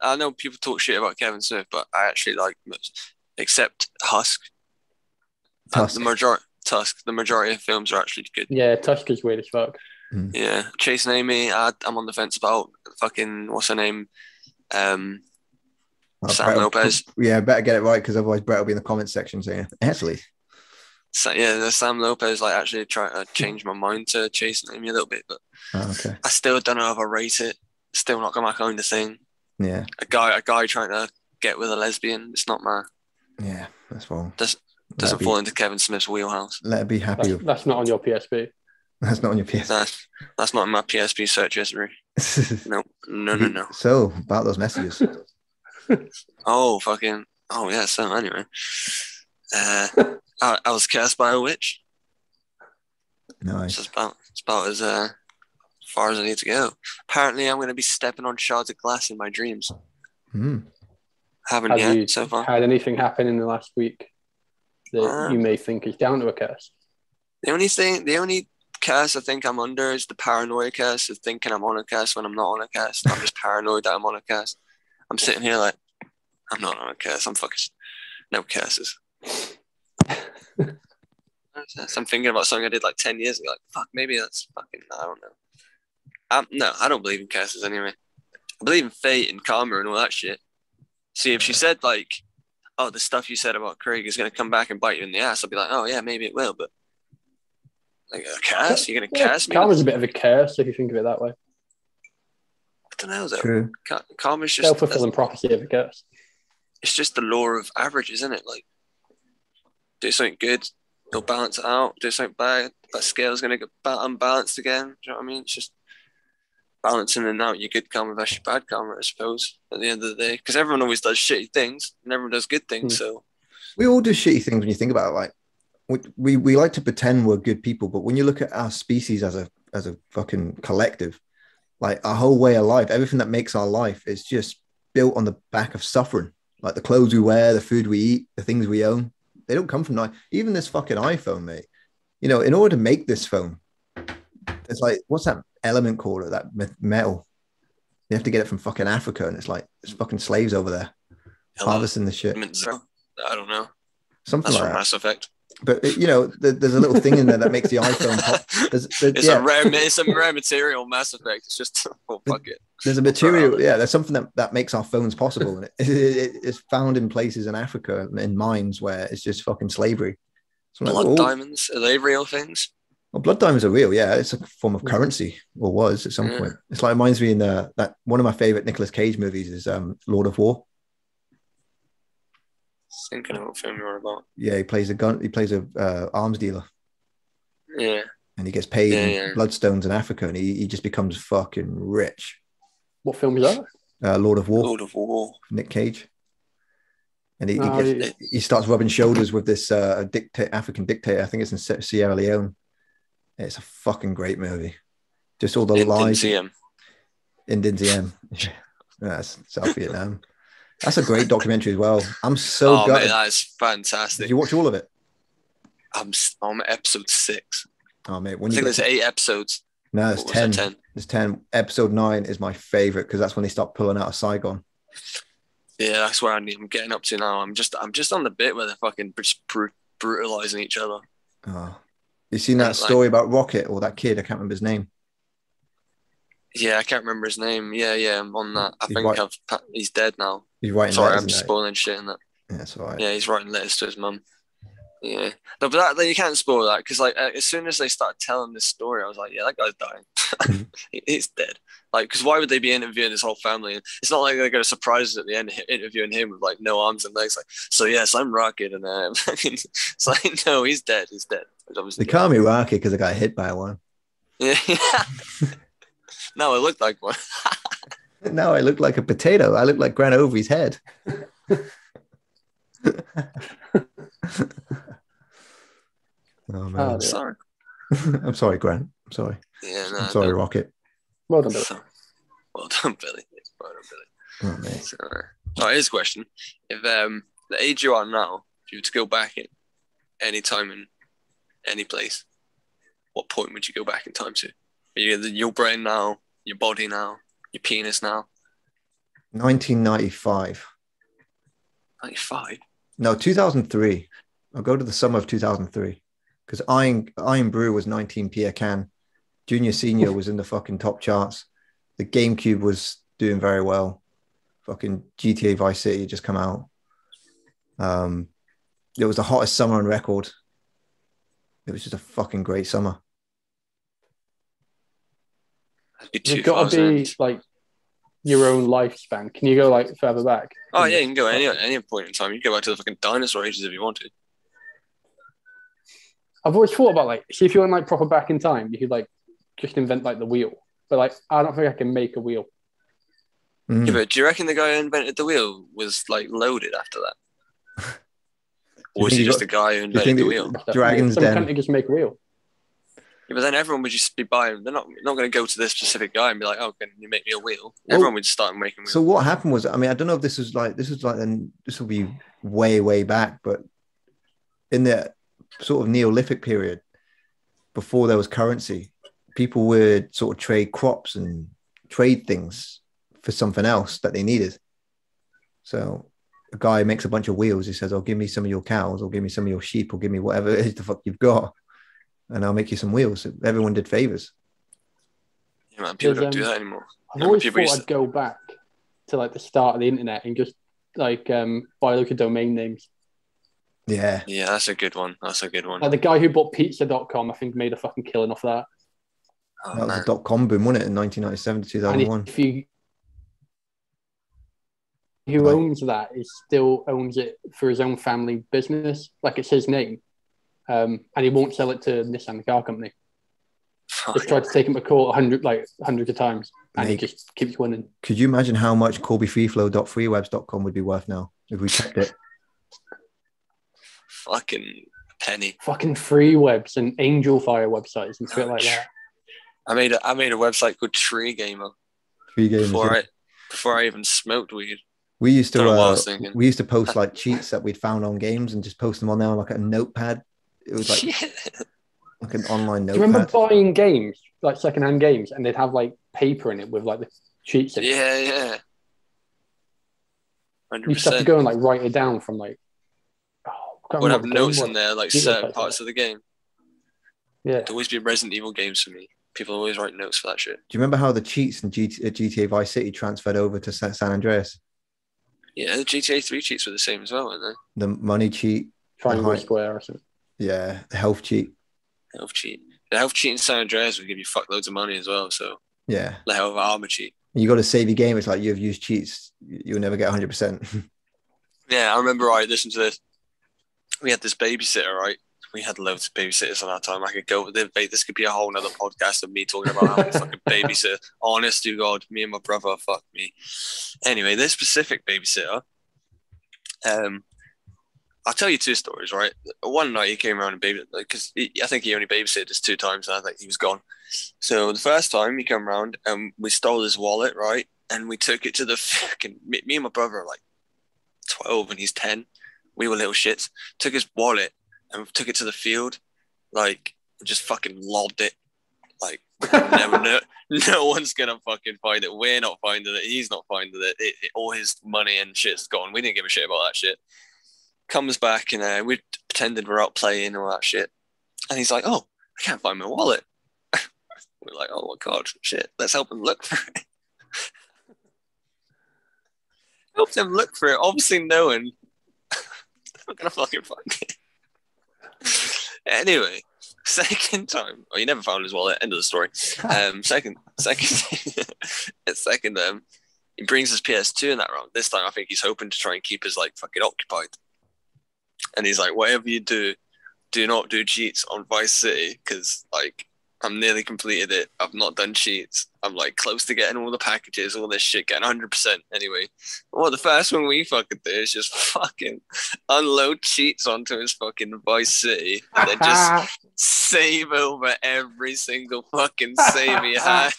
I know people talk shit about Kevin Smith, but I actually like most, except Tusk. The majority of films are actually good. Yeah, Tusk is weird as fuck. Yeah, Chasing Amy, I'm on the fence about. Fucking, what's her name? Sam Lopez. Yeah, better get it right because otherwise Brett will be in the comments section saying, actually. So, yeah, the Sam Lopez actually trying to change my mind to Chasing Amy a little bit, but okay. I still don't know if I rate it. Still not my kind of thing. Yeah. A guy trying to get with a lesbian, it's not my. Yeah, that's wrong. Doesn't fall into Kevin Smith's wheelhouse. Let her be happy. That's not on your PSP. That's not on your PSP. That's not in my PSP search history. No. So, about those messages. Oh yeah. So anyway, I was cursed by a witch. Nice. It's about as far as I need to go. Apparently, I'm going to be stepping on shards of glass in my dreams. Haven't yet so far. Had anything happen in the last week that you may think is down to a curse? The only curse I think I'm under is the paranoia curse of thinking I'm on a curse when I'm not on a curse. I'm just paranoid that I'm on a curse. I'm sitting here like, I'm not on a curse. I'm fucking no curses. I'm thinking about something I did like 10 years ago. Like, fuck, maybe that's fucking, I don't know. No, I don't believe in curses anyway. I believe in fate and karma and all that shit. See, if she said like, oh, the stuff you said about Craig is going to come back and bite you in the ass, I'll be like, oh yeah, maybe it will, but like a curse? You're going to curse me? Karma's a bit of a curse if you think of it that way. I don't know though. True. Karma's just self-fulfilling prophecy of a curse. It's just the law of averages, isn't it? Like, do something good, it'll balance it out. Do something bad, that scale's going to get unbalanced again. Do you know what I mean? It's just balancing and out your good karma versus your bad karma, I suppose, at the end of the day. Because everyone always does shitty things and everyone does good things. So we all do shitty things when you think about it. Like, we like to pretend we're good people, but when you look at our species as a fucking collective, like our whole way of life, everything that makes our life is just built on the back of suffering. Like the clothes we wear, the food we eat, the things we own, they don't come from even this fucking iPhone, mate. You know, in order to make this phone, it's like, what's that element called? That metal. You have to get it from fucking Africa, and it's like there's fucking slaves over there harvesting the shit. I don't know. Something that's like from that. Mass Effect. But you know, there's a little thing in there that makes the iPhone pop. It's a rare material, Mass Effect. It's just fuck it. There's a material, there's something that makes our phones possible, and it's found in places in Africa, in mines where it's just fucking slavery. So blood diamonds, are they real things? Well, blood diamonds are real, yeah. It's a form of currency, or was at some point. It's like, it reminds me that one of my favorite Nicolas Cage movies is Lord of War. Thinking of what film you're about. Yeah, he plays a arms dealer. Yeah. And he gets paid in bloodstones in Africa, and he just becomes fucking rich. What film is that? Lord of War. Lord of War. Nick Cage. And he starts rubbing shoulders with this African dictator. I think it's in Sierra Leone. It's a fucking great movie. Just all the lies. In Dinh. That's South Vietnam. That's a great documentary as well. I'm so gutted. Mate, that is fantastic. Did you watch all of it? I'm on episode 6. Oh mate, I think there's 8 episodes. No, it's 10. There's 10. Episode 9 is my favorite because that's when they start pulling out of Saigon. Yeah, that's where I'm getting up to now. I'm just on the bit where they're fucking brutalizing each other. Oh. You seen that story about Rocket or that kid? I can't remember his name. Yeah, I can't remember his name. Yeah, I'm on that. I think he's dead now. He's writing Sorry, letters. I'm spoiling shit in that. Yeah, that's all right. Yeah, he's writing letters to his mum. Yeah. No, but that you can't spoil that because as soon as they started telling this story, I was like, yeah, that guy's dying. He's dead. Because why would they be interviewing his whole family? It's not like they're going to surprise us at the end interviewing him with no arms and legs. So yes, I'm Rocket, and it's like no, he's dead. He's dead. They call me Rocket because I got hit by one. Yeah. No, I looked like one. No, I look like a potato. I look like Grant Overy's head. Oh man, sorry. I'm sorry, Grant. I'm sorry. Yeah, no, I'm sorry, Rocket. Well done, Billy. Well done, Billy. Oh, man. So, here's a question: if the age you are now, if you were to go back in any time in any place, what point would you go back in time to? Your brain now, your body now, your penis now. 1995. 95. No, 2003. I'll go to the summer of 2003 because Iron Brew was 19p a can. Junior Senior was in the fucking top charts. The GameCube was doing very well. Fucking GTA Vice City had just come out. It was the hottest summer on record. It was just a fucking great summer. You've got to be your own lifespan. Can you go further back? Oh yeah, you can go any point in time. You can go back to the fucking dinosaur ages if you want to. I've always thought about see if you went proper back in time, you could just invent the wheel. But I don't think I can make a wheel. Mm. Yeah, but do you reckon the guy who invented the wheel was loaded after that? Or was he just a guy who invented the wheel? Dragon's Den. Can't just make a wheel? Yeah, but then everyone would just be buying. They're not going to go to this specific guy and be like, "Oh, can you make me a wheel?" Everyone would start making wheels. So what happened was, I don't know if this will be way back, but in the sort of Neolithic period, before there was currency, people would sort of trade crops and trade things for something else that they needed. So a guy makes a bunch of wheels. He says, "Oh, give me some of your cows, or give me some of your sheep, or give me whatever it is the fuck you've got, and I'll make you some wheels." Everyone did favors. Yeah, man, people don't do that anymore. I've always thought I'd go back to the start of the internet and just buy a look of domain names. Yeah, that's a good one. The guy who bought pizza.com, I think, made a fucking killing off that. Oh, that was a .com boom, wasn't it, in 1997 to 2001? And who owns that still owns it for his own family business, it's his name, and he won't sell it to Nissan, the car company. They've tried to take him to court hundreds of times, and he just keeps winning. Could you imagine how much CorbyFreeFlow.freewebs.com would be worth now if we kept it? Fucking penny. Fucking free webs and Angel Fire websites and shit like that. I made a website called Tree Gamer. Before I even smoked weed. We used to post cheats that we'd found on games and just post them on there on a notepad. It was like an online notepad. Do you remember buying games, secondhand games, and they'd have paper in it with the cheats in it? Yeah. 100%. You just have to go and write it down from would have notes in there, certain parts of the game. Yeah. It'd always be Resident Evil games for me. People always write notes for that shit. Do you remember how the cheats in GTA Vice City transferred over to San Andreas? Yeah, the GTA 3 cheats were the same as well, weren't they? The money cheat. Triangle square or something. Yeah, the health cheat. The health cheat in San Andreas would give you fuckloads of money as well, so... Yeah. The health armor cheat. You got to save your game. It's you've used cheats. You'll never get 100%. Yeah, I remember, listen to this. We had this babysitter, right? We had loads of babysitters on our time. I could go with it. This could be a whole nother podcast of me talking about how I fucking babysitter. Honest to God, me and my brother, fuck me. Anyway, this specific babysitter, I'll tell you two stories, right? One night he came around and babysat, because I think he only babysitted us 2 times, and I think he was gone. So the first time he came around and we stole his wallet, right? And we took it to the fucking, me and my brother are like 12 and he's 10. We were little shits. Took his wallet and took it to the field, like, just fucking lobbed it. Like, no one's gonna fucking find it. We're not finding it. He's not finding it. All his money and shit's gone. We didn't give a shit about that shit. Comes back and we pretended we're out playing and all that shit. And he's like, "Oh, I can't find my wallet." We're like, "Oh my god, shit! Let's help him look for it." Helped him look for it, obviously knowing I'm gonna fucking find it. Anyway, second time, he never found his wallet. End of the story. Second, he brings his PS2 in that round. This time, I think he's hoping to try and keep us like fucking occupied. And he's like, "Whatever you do, do not do cheats on Vice City, because like I'm nearly completed it. I've not done cheats. I'm like close to getting all the packages, all this shit, getting 100%. Anyway, well, the first one we fucking do is just fucking unload cheats onto his fucking Vice City, and then just save over every single fucking save he had."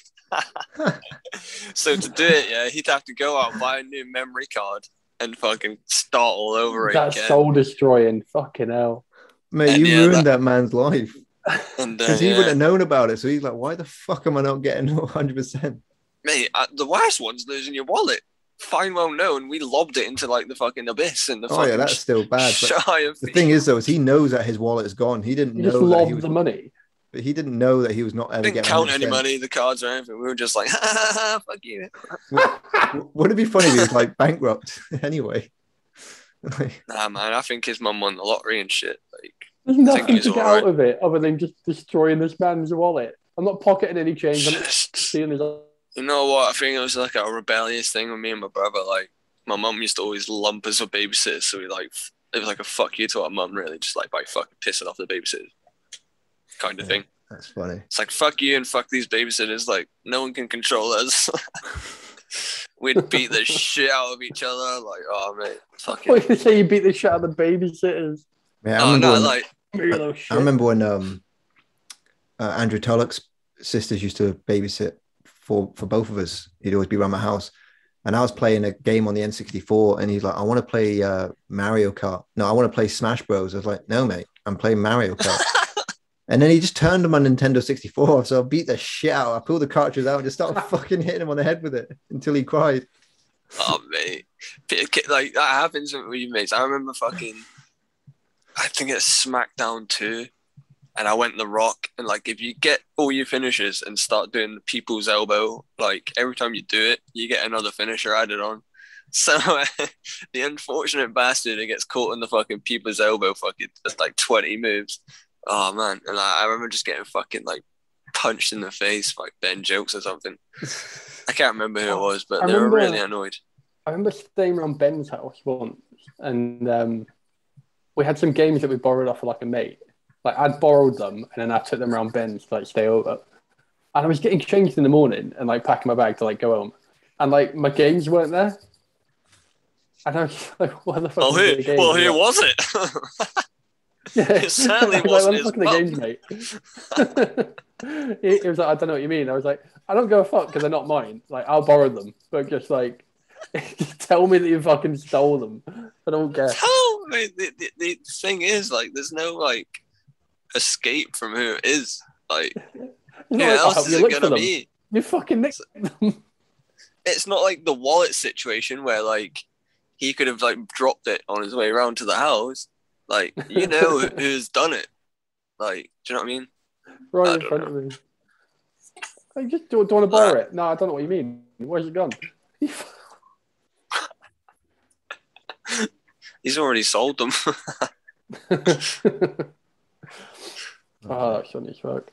So to do it, yeah, he'd have to go out, buy a new memory card, and fucking start all over again. That's soul destroying. Fucking hell. Mate, you ruined that man's life. Because he wouldn't have known about it. So he's like, "Why the fuck am I not getting 100%? Mate, the worst one's losing your wallet. Fine, well known. We lobbed it into like the fucking abyss and the fucking. Oh yeah, that's still bad. But the thing is, though, is he knows that his wallet is gone. He didn't know just lobbed the money. But he didn't know that he was not ever didn't getting count 100%. any money, the cards or anything. We were just like, "Ha, fuck you." Wouldn't it be funny if he was like bankrupt anyway? Nah, man, I think his mum won the lottery and shit. Like, there's nothing to get out of it other than just destroying this man's wallet. I'm not pocketing any change. I'm just stealing his. You know what? I think it was like a rebellious thing with me and my brother. Like, my mum used to always lump us with babysitters, so it was like a fuck you to our mum, really, just like by fucking pissing off the babysitters, kind of thing. That's funny. It's like, fuck you and fuck these babysitters. Like, no one can control us. We'd beat the shit out of each other. Like, oh, mate. Fucking. What you say? You beat the shit out of the babysitters? Yeah, I remember when Andrew Tulloch's sisters used to babysit for both of us. He'd always be around my house. And I was playing a game on the N64, and he's like, "I want to play Mario Kart. No, I want to play Smash Bros." I was like, "No, mate, I'm playing Mario Kart." And then he just turned on my Nintendo 64, so I beat the shit out. I pulled the cartridge out and just started fucking hitting him on the head with it until he cried. Oh, mate. Like, that happens with you, mates. I remember I think it's SmackDown 2, and I went The Rock, and like, if you get all your finishes and start doing the people's elbow, like, every time you do it, you get another finisher added on. So the unfortunate bastard who gets caught in the fucking people's elbow fucking just like 20 moves. Oh, man. And I remember just getting fucking, like, punched in the face by Ben Jokes or something. I can't remember who it was, but they were really annoyed. I remember staying around Ben's house once, and we had some games that we borrowed off of, like, a mate. Like, I'd borrowed them, and then I took them around Ben's to, like, stay over. And I was getting changed in the morning and, like, packing my bag to, like, go home. And, like, my games weren't there. And I was like, what the fuck who was it? Yeah, it certainly wasn't his mum. Games, mate. He was like, "I don't know what you mean." I was like, "I don't give a fuck because they're not mine. Like, I'll borrow them, but just like, tell me that you fucking stole them. I don't care." Tell me. The thing is, like, there's no like escape from who it is. Like, who else is it gonna be? You fucking nicked them. It's not like the wallet situation where like he could have like dropped it on his way around to the house. Like, you know who's done it. Like, do you know what I mean? Right in front of me. Like, just do you want to borrow it? No, I don't know what you mean. Where's it gone? He's already sold them. That's funny as fuck.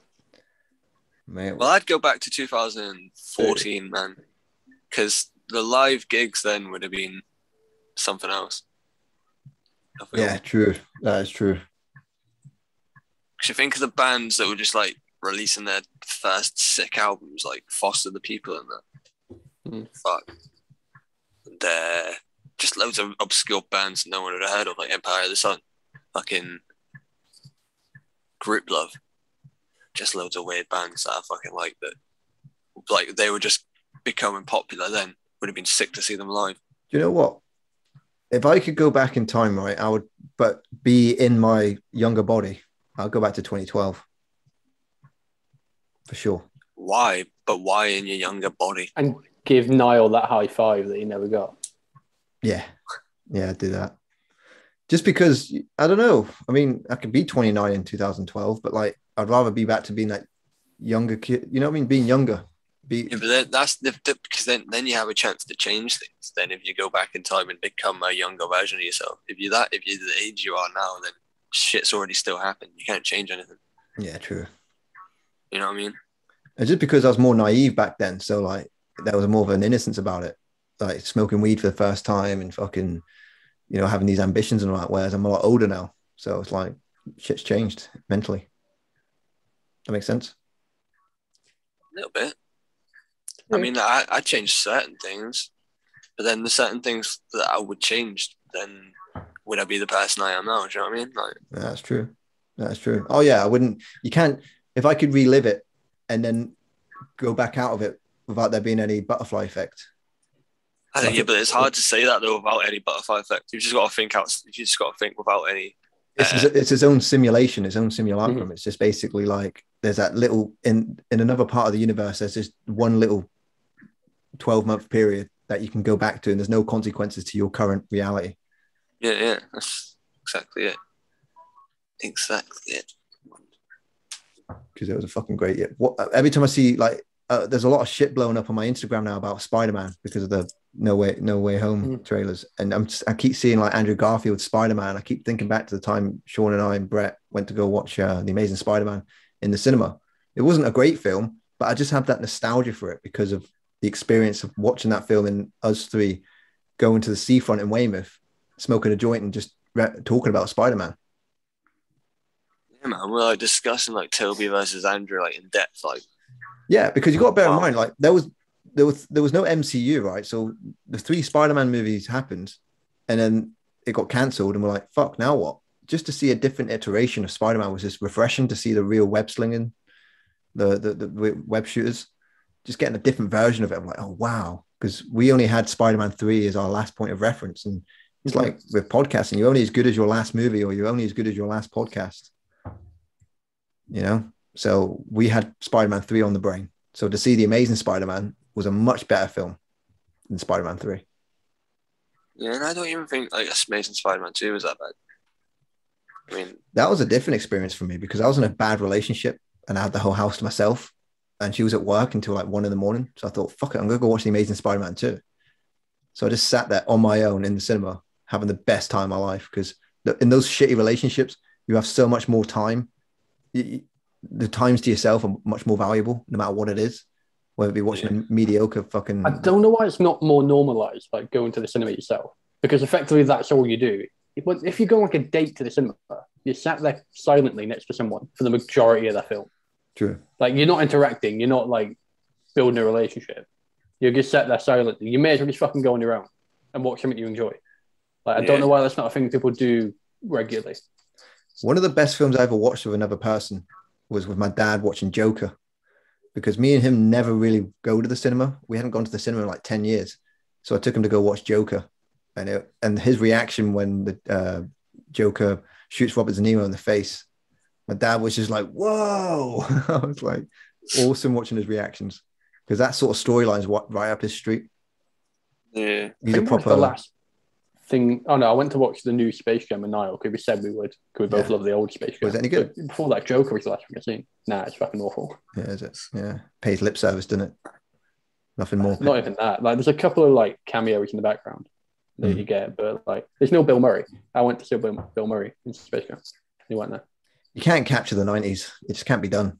Mate, well, I'd go back to 2014, man. Because the live gigs then would have been something else. Yeah, true. That is true. Because you think of the bands that were just like releasing their first sick albums, like Foster the People and that. Fuck. just loads of obscure bands no one had heard of, like Empire of the Sun, fucking Group Love, just loads of weird bands that I fucking like that, like they were just becoming popular then. Would have been sick to see them live. Do you know what? If I could go back in time, right, I would, but be in my younger body, I'll go back to 2012 for sure. Why? But why in your younger body? And give Niall that high five that he never got. Yeah, I'd do that. Just because, I don't know. I mean, I could be 29 in 2012, but like, I'd rather be back to being like younger kid. You know what I mean? Being younger. Yeah, but that's because then you have a chance to change things. Then if you go back in time and become a younger version of yourself, if you're the age you are now, then shit's already still happened. You can't change anything. Yeah, true. You know what I mean? And just because I was more naive back then, so like there was more of an innocence about it, like smoking weed for the first time and fucking, you know, having these ambitions and all that. Whereas I'm a lot older now, so it's like shit's changed mentally. That makes sense. A little bit. I mean, I changed certain things, but then the certain things that I would change, then would I be the person I am now? Do you know what I mean? Like, that's true. That's true. Oh yeah, I wouldn't. You can't. If I could relive it and then go back out of it without there being any butterfly effect. I think, yeah, but it's hard to say that though without any butterfly effect. You've just got to think out. You just got to think without any. It's its own simulation, its own simulacrum. Mm-hmm. It's just basically like there's that little in another part of the universe. There's just one little 12-month period that you can go back to, and there's no consequences to your current reality. Yeah, that's exactly it. Exactly it. Because it was a fucking great year. Every time I see like, there's a lot of shit blowing up on my Instagram now about Spider-Man because of the No Way Home trailers, and I keep seeing like Andrew Garfield's Spider-Man. I keep thinking back to the time Sean and I and Brett went to go watch The Amazing Spider-Man in the cinema. It wasn't a great film, but I just have that nostalgia for it because of the experience of watching that film and us three going to the seafront in Weymouth, smoking a joint and just talking about Spider-Man. Yeah, man, we're like discussing like Toby versus Andrew like in depth, like. Yeah, because you got to bear in mind, like there was no MCU, right? So the 3 Spider-Man movies happened, and then it got cancelled, and we're like, fuck, now what? Just to see a different iteration of Spider-Man was just refreshing to see the real web slinging, the web shooters, just getting a different version of it. I'm like, oh wow, because we only had Spider-Man 3 as our last point of reference, and it's like with podcasting, you're only as good as your last movie, or you're only as good as your last podcast. You know, so we had Spider-Man 3 on the brain. So to see The Amazing Spider-Man was a much better film than Spider-Man 3. Yeah, and I don't even think like Amazing Spider-Man 2 was that bad. I mean, that was a different experience for me because I was in a bad relationship and I had the whole house to myself, and she was at work until like 1 a.m. So I thought, fuck it, I'm going to go watch The Amazing Spider-Man 2. So I just sat there on my own in the cinema, having the best time of my life, because in those shitty relationships, you have so much more time. The times to yourself are much more valuable, no matter what it is, whether it be watching a mediocre fucking. I don't know why it's not more normalized, like going to the cinema yourself, because effectively that's all you do. If you go on like a date to the cinema, you sat there silently next to someone for the majority of the film. True. Like you're not interacting, you're not like building a relationship. You're just sat there silently. You may as well just fucking go on your own and watch something you enjoy. Like I don't know why that's not a thing people do regularly. One of the best films I ever watched with another person was with my dad watching Joker, because me and him never really go to the cinema. We hadn't gone to the cinema in like 10 years. So I took him to go watch Joker, and his reaction when the Joker shoots Robert De Niro in the face, my dad was just like, whoa. I was like, awesome watching his reactions, because that sort of storyline is right up his street. Yeah. He's a proper... the last thing. Oh no, I went to watch the new Space Jam with Niall because we said we would, because we both love the old Space Jam. Was it any good? But before that, Joker was the last thing I've seen. Nah, it's fucking awful. Yeah, is it? Yeah. Pays lip service, doesn't it? Nothing more. Not even that. Like there's a couple of like cameos in the background that you get, but like there's no Bill Murray. I went to see Bill Murray in Space Jam. He went there. You can't capture the 90s. It just can't be done.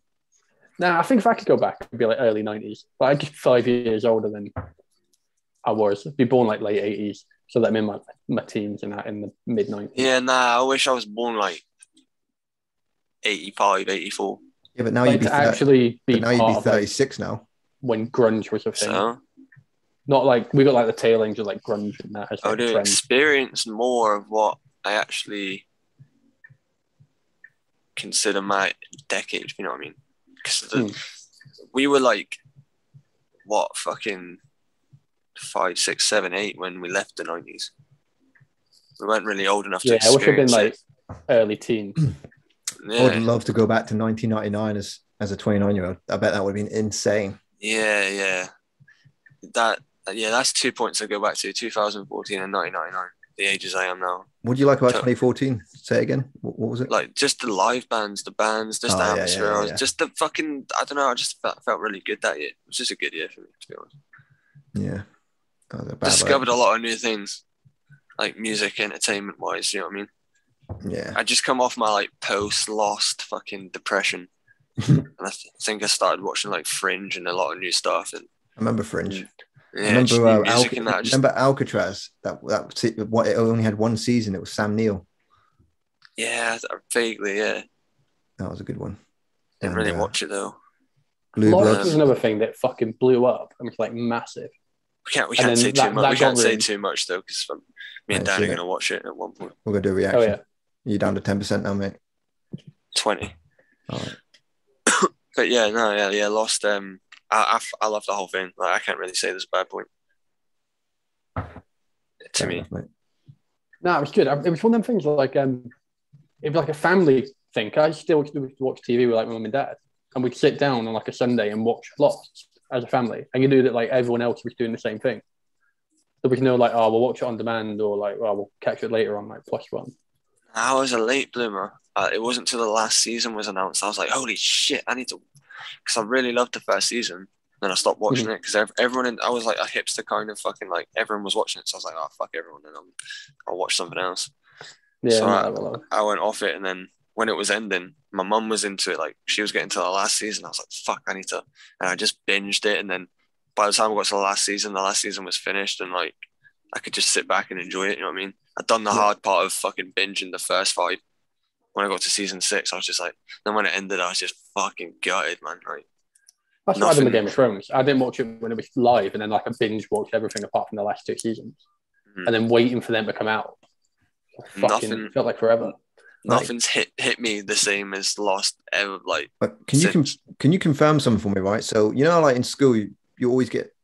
Nah, I think if I could go back, it'd be like early 90s. But I'm just 5 years older than I was. I'd be born like late 80s. So that I'm in my teens and that in the mid 90s. Yeah, nah, I wish I was born like 85, 84. Yeah, but now like you'd be actually be now you'd be 36 now. When grunge was a thing. So, Not like we got like the tail end of like grunge and that. I would experience more of what I actually consider my decade, if you know what I mean? Because we were like, what, fucking 5, 6, 7, 8 when we left the 90s. We weren't really old enough to experience it. Yeah, I wish I'd been like early teens. Yeah. I would love to go back to 1999 as a 29-year-old. I bet that would have been insane. Yeah. That's 2 points I go back to, 2014 and 1999, the ages I am now. What do you like about 2014? Say it again. What was it? Like, just the live bands, the bands, just the atmosphere. Yeah. Just the fucking, I don't know, I just felt really good that year. It was just a good year for me, to be honest. Yeah. Discovered a lot of new things, like music, entertainment-wise, you know what I mean? Yeah. I just come off my, like, post-Lost fucking depression. And I think I started watching, like, Fringe and a lot of new stuff. And I remember Fringe. Yeah, remember Alcatraz? It only had one season. It was Sam Neill. Yeah, vaguely. Yeah, that was a good one. Didn't really watch it though. Lost was another thing that fucking blew up and was like massive. We can't say too much. We can't say too much though, because me and Dan are gonna watch it at one point. We're gonna do a reaction. Oh yeah. You down to 10% now, mate? 20. All right. But yeah, Lost. I love the whole thing. Like, I can't really say there's a bad point to me. No, it was good. It was one of them things like it was like a family thing. I still watch TV with like my mum and dad, and we'd sit down on like a Sunday and watch Lost as a family. And you knew that like everyone else was doing the same thing. There was no like, oh, we'll watch it on demand, or like, well, we'll catch it later on like +1. I was a late bloomer. It wasn't until the last season was announced. I was like, holy shit, I need to, because I really loved the first season. Then I stopped watching it because everyone I was like a hipster kind of fucking, like, everyone was watching it. So I was like, oh, fuck everyone. And I'll watch something else. Yeah. So I went off it. And then when it was ending, my mum was into it. Like, she was getting to the last season. I was like, fuck, I need to. And I just binged it. And then by the time I got to the last season was finished. And like, I could just sit back and enjoy it. You know what I mean? I'd done the hard part of fucking binging the first 5. When I got to season 6, I was just like, then when it ended, I was just fucking gutted, man. Like, that's what I did with Game of Thrones. I didn't watch it when it was live, and then like I binge watched everything apart from the last 2 seasons, and then waiting for them to come out. Fucking felt like forever. Nothing's hit me the same as Lost ever. Like, but can you confirm something for me, right? So you know, like in school, you always get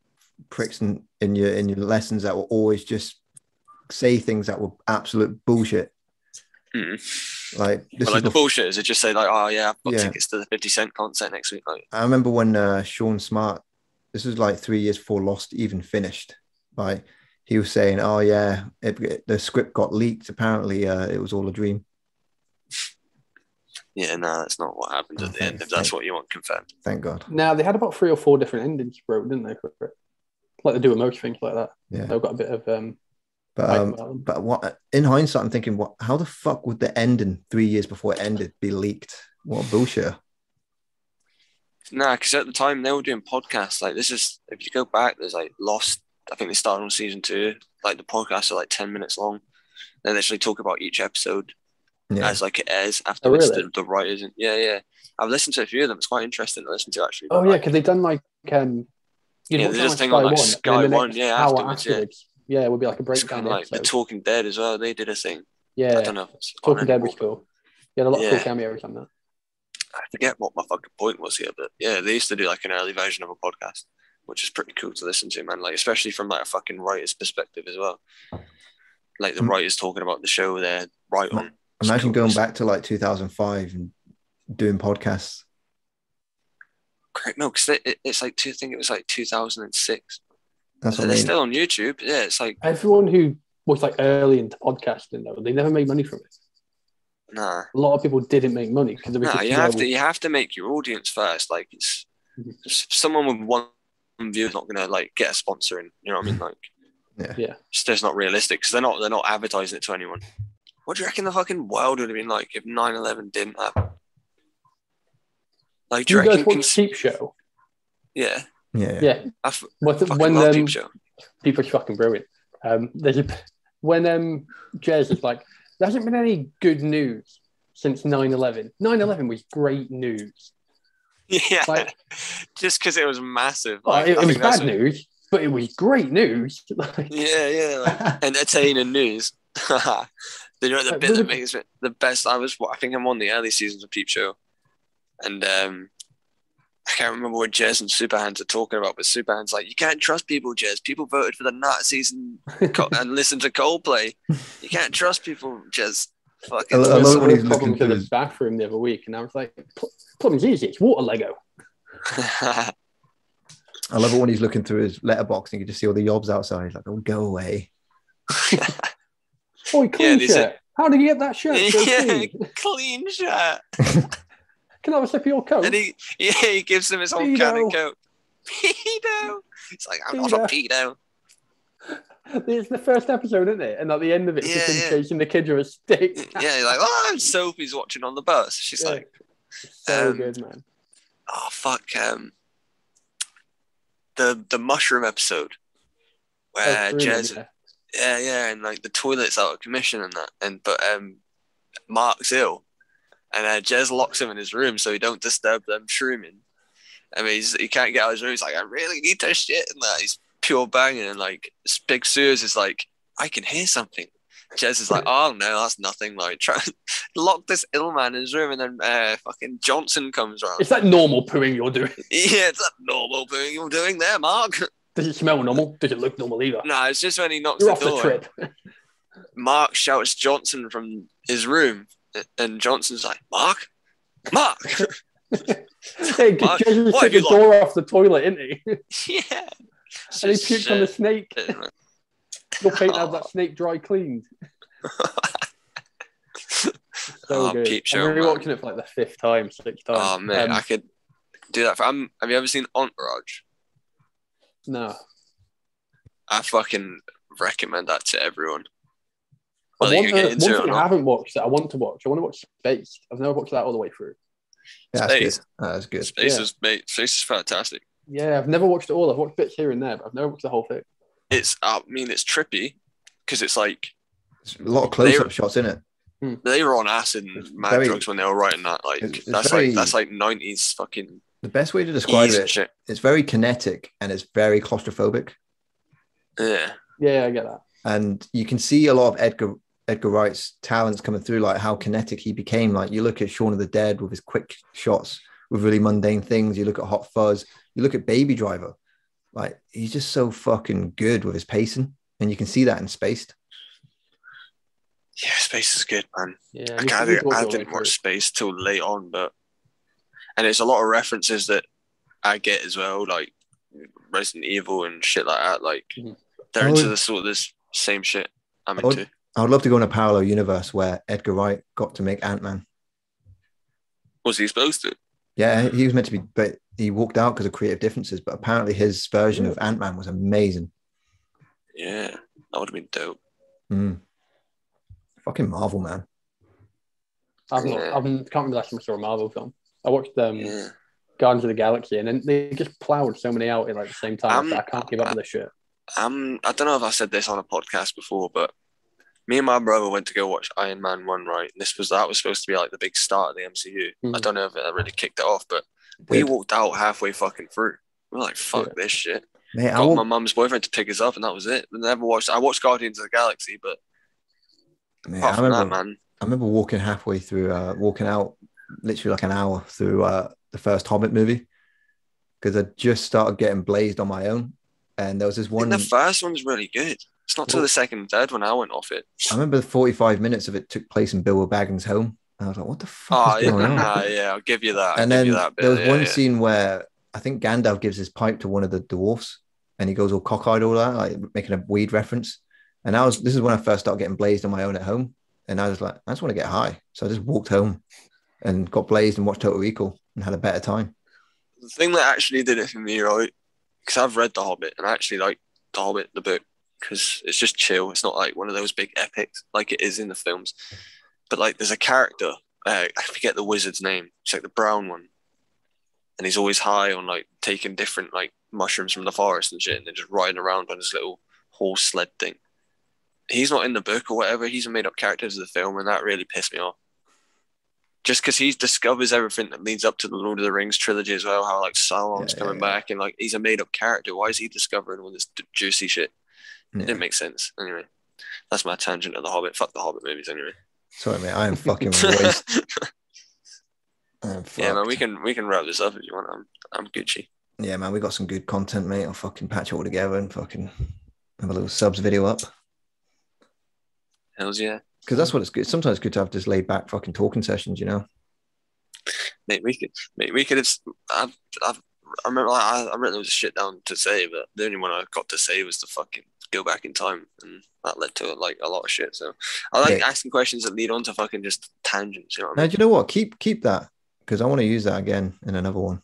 pricks in your lessons that will always just say things that were absolute bullshit. Like, the bullshit is it just say like, oh yeah, I've got tickets to the 50 Cent concert next week. Like, I remember when Sean Smart, this was like 3 years before Lost even finished, like he was saying, oh yeah, the script got leaked, apparently it was all a dream. Yeah, no, that's not what happened at the end, if that's what you want confirmed. Thank God. Now they had about 3 or 4 different endings wrote, didn't they, for it? Like they do with most things like that. Yeah, they've got a bit of But what, in hindsight, I'm thinking, how the fuck would the ending 3 years before it ended be leaked? What bullshit. Nah, because at the time they were doing podcasts. Like, this is, if you go back, there's like Lost. I think they started on season 2. Like, the podcasts are like 10 minutes long. They literally talk about each episode as like it airs afterwards. The writers. And, yeah. I've listened to a few of them. It's quite interesting to listen to, actually. Oh, yeah, because they've done like, they did a thing on like Sky One, afterwards. Yeah, it would be like a breakdown. Kind of like The Talking Dead as well. They did a thing. Yeah. I don't know if it's Talking Dead was cool. Yeah, a lot of cool cameos on that. I forget what my fucking point was here, but yeah, they used to do like an early version of a podcast, which is pretty cool to listen to, man. Like, especially from like a fucking writer's perspective as well. Like the writers talking about the show they're right on. Imagine going back to like 2005 and doing podcasts. Correct. No, because it's like, I think it was like 2006. That's what they're still on YouTube. Yeah, it's like everyone who was like early into podcasting though, they never made money from it. Nah, a lot of people didn't make money because you have to make your audience first. Like, it's someone with one view is not gonna like get a sponsor, and you know what I mean. Like, yeah, it's just not realistic because they're not advertising it to anyone. What do you reckon the fucking world would have been like if 9/11 didn't happen? Like, do you guys watch Peep Show? Yeah. Yeah. When Peep Show. People's fucking brilliant. When Jez is like, there hasn't been any good news since 9/11. 9/11 was great news. Yeah. Like, just because it was massive. Like, it was bad news, but it was great news. Like, Yeah, like entertaining news. You know the bit that makes it the best? I think I'm on the early seasons of Peep Show, and I can't remember what Jez and Superhands are talking about, but Superhands like, you can't trust people, Jez. People voted for the Nazis and listened to Coldplay. You can't trust people, Jez. Fucking I love it when he's looking to through the bathroom the other week, and I was like, "Plumbing's easy. It's water Lego." I love it when he's looking through his letterbox and you can just see all the yobs outside. He's like, "Oh, go away." Oi, clean shirt. How did you get that shirt so clean? Clean shirt. Can I have a sip of your coat? And he gives him his whole can of coke. Pedo. It's like, I'm not a pedo. It's the first episode, isn't it? And at the end of it, it's just him chasing the kids with a stick. Yeah, he's like, oh, Sophie's watching on the bus. She's like, so good, man. Oh fuck, the mushroom episode where Jez, and like the toilet's out of commission and that, but Mark's ill, and Jez locks him in his room so he don't disturb them shrooming. I mean, he can't get out of his room. He's like, I really need to shit, and that he's pure banging, and like Big Suze is like, I can hear something. Jez is like, oh no, that's nothing. Like, try to lock this ill man in his room, and then fucking Johnson comes around. Is that normal pooing you're doing? Yeah, it's that normal pooing you're doing there, Mark. Does it smell normal? Does it look normal either? No, it's just when he knocks You're the door. off the trip. Mark shouts Johnson from his room, and Johnson's like, Mark. Hey, Mark, Jez took the door off the toilet, isn't he? Yeah. And he puked on the snake. Your paint had that snake dry cleaned. So good. Peep Show, I'm rewatching it for like the 5th time, 6th time. Oh man, I could do that. Have you ever seen Entourage? No. I fucking recommend that to everyone. One thing I haven't watched that I want to watch. I want to watch Space. I've never watched that all the way through. Yeah, Space. That's good. Space is fantastic. Yeah, I've never watched it all. I've watched bits here and there, but I've never watched the whole thing. It's trippy because it's like a lot of close-up shots in it. They were on acid and mad drugs when they were writing that. Like that's like 90s fucking. The best way to describe it, it's very kinetic and it's very claustrophobic. Yeah. Yeah, I get that. And you can see a lot of Edgar Wright's talents coming through, like how kinetic he became. Like you look at Shaun of the Dead with his quick shots with really mundane things. You look at Hot Fuzz. You look at Baby Driver. Like he's just so fucking good with his pacing, and you can see that in Spaced. Yeah, Space is good, man. Yeah, I didn't watch Space till late on, and there's a lot of references that I get as well, like Resident Evil and shit like that. Like they're into the sort of this same shit I'm into. I would love to go in a parallel universe where Edgar Wright got to make Ant-Man. Was he supposed to? Yeah, he was meant to be, but he walked out because of creative differences. But apparently his version of Ant-Man was amazing. Yeah, that would have been dope. Fucking Marvel, man. I can't remember last time I saw a Marvel film. I watched Guardians of the Galaxy, and then they just plowed so many out at like the same time. I can't give up this shit. I don't know if I said this on a podcast before, but me and my brother went to go watch Iron Man 1, right? And that was supposed to be like the big start of the MCU. I don't know if it really kicked it off, but we walked out halfway fucking through. We were like, fuck this shit. Mate, got my mum's boyfriend to pick us up, and that was it. I watched Guardians of the Galaxy, but mate, I remember walking halfway through, walking out literally like an hour through the first Hobbit movie because I just started getting blazed on my own. And there was this one. The first one's really good. It's not till the second and third when I went off it. I remember the 45 minutes of it took place in Bilbo Baggins' home. And I was like, what the fuck is going on? Yeah, I'll give you that. And then there was one scene where I think Gandalf gives his pipe to one of the dwarfs and he goes all cockeyed, all that, like making a weed reference. And this is when I first started getting blazed on my own at home. And I was like, I just want to get high. So I just walked home and got blazed and watched Total Recall and had a better time. The thing that actually did it for me, right? Because I've read The Hobbit and I actually like The Hobbit, the book, because it's just chill. It's not like one of those big epics like it is in the films. But like there's a character, I forget the wizard's name. It's like the brown one. And he's always high on like taking different like mushrooms from the forest and shit and then just riding around on his little horse sled thing. He's not in the book or whatever. He's a made up character of the film and that really pissed me off. just because he discovers everything that leads up to the Lord of the Rings trilogy as well, how like Sauron's coming back and like he's a made up character. Why is he discovering all this juicy shit? It didn't make sense. Anyway, that's my tangent of the Hobbit. Fuck the Hobbit movies anyway. Sorry, mate. I am fucking wasted. Yeah, man. We can wrap this up if you want. I'm Gucci. Yeah, man. We got some good content, mate. I'll fucking patch it all together and fucking have a little subs video up. Hells yeah. Because that's what it's good. Sometimes it's good to have just laid back fucking talking sessions, you know. Mate, we could have. I remember I wrote those shit down to say, but the only one I got to say was to fucking go back in time, and that led to like a lot of shit. So I like asking questions that lead on to fucking just tangents. You know what I mean? Do you know what? Keep that, because I want to use that again in another one.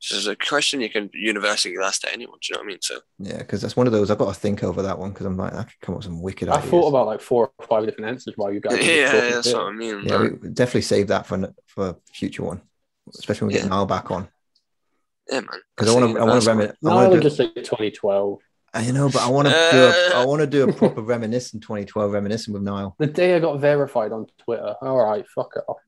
So there's a question you can universally ask to anyone. Do you know what I mean? So yeah, because that's one of those I've got to think over that one, because I'm like, I could come up with some wicked ideas. I thought about like 4 or 5 different answers while you guys. Yeah, that's what I mean. Yeah, we definitely save that for a future one, especially when we get Niall back on. Yeah, man. Because I want to reminisce. I would just say 2012. I know, but I want to do a proper reminiscent 2012 reminiscing with Niall. The day I got verified on Twitter. All right, fuck it off.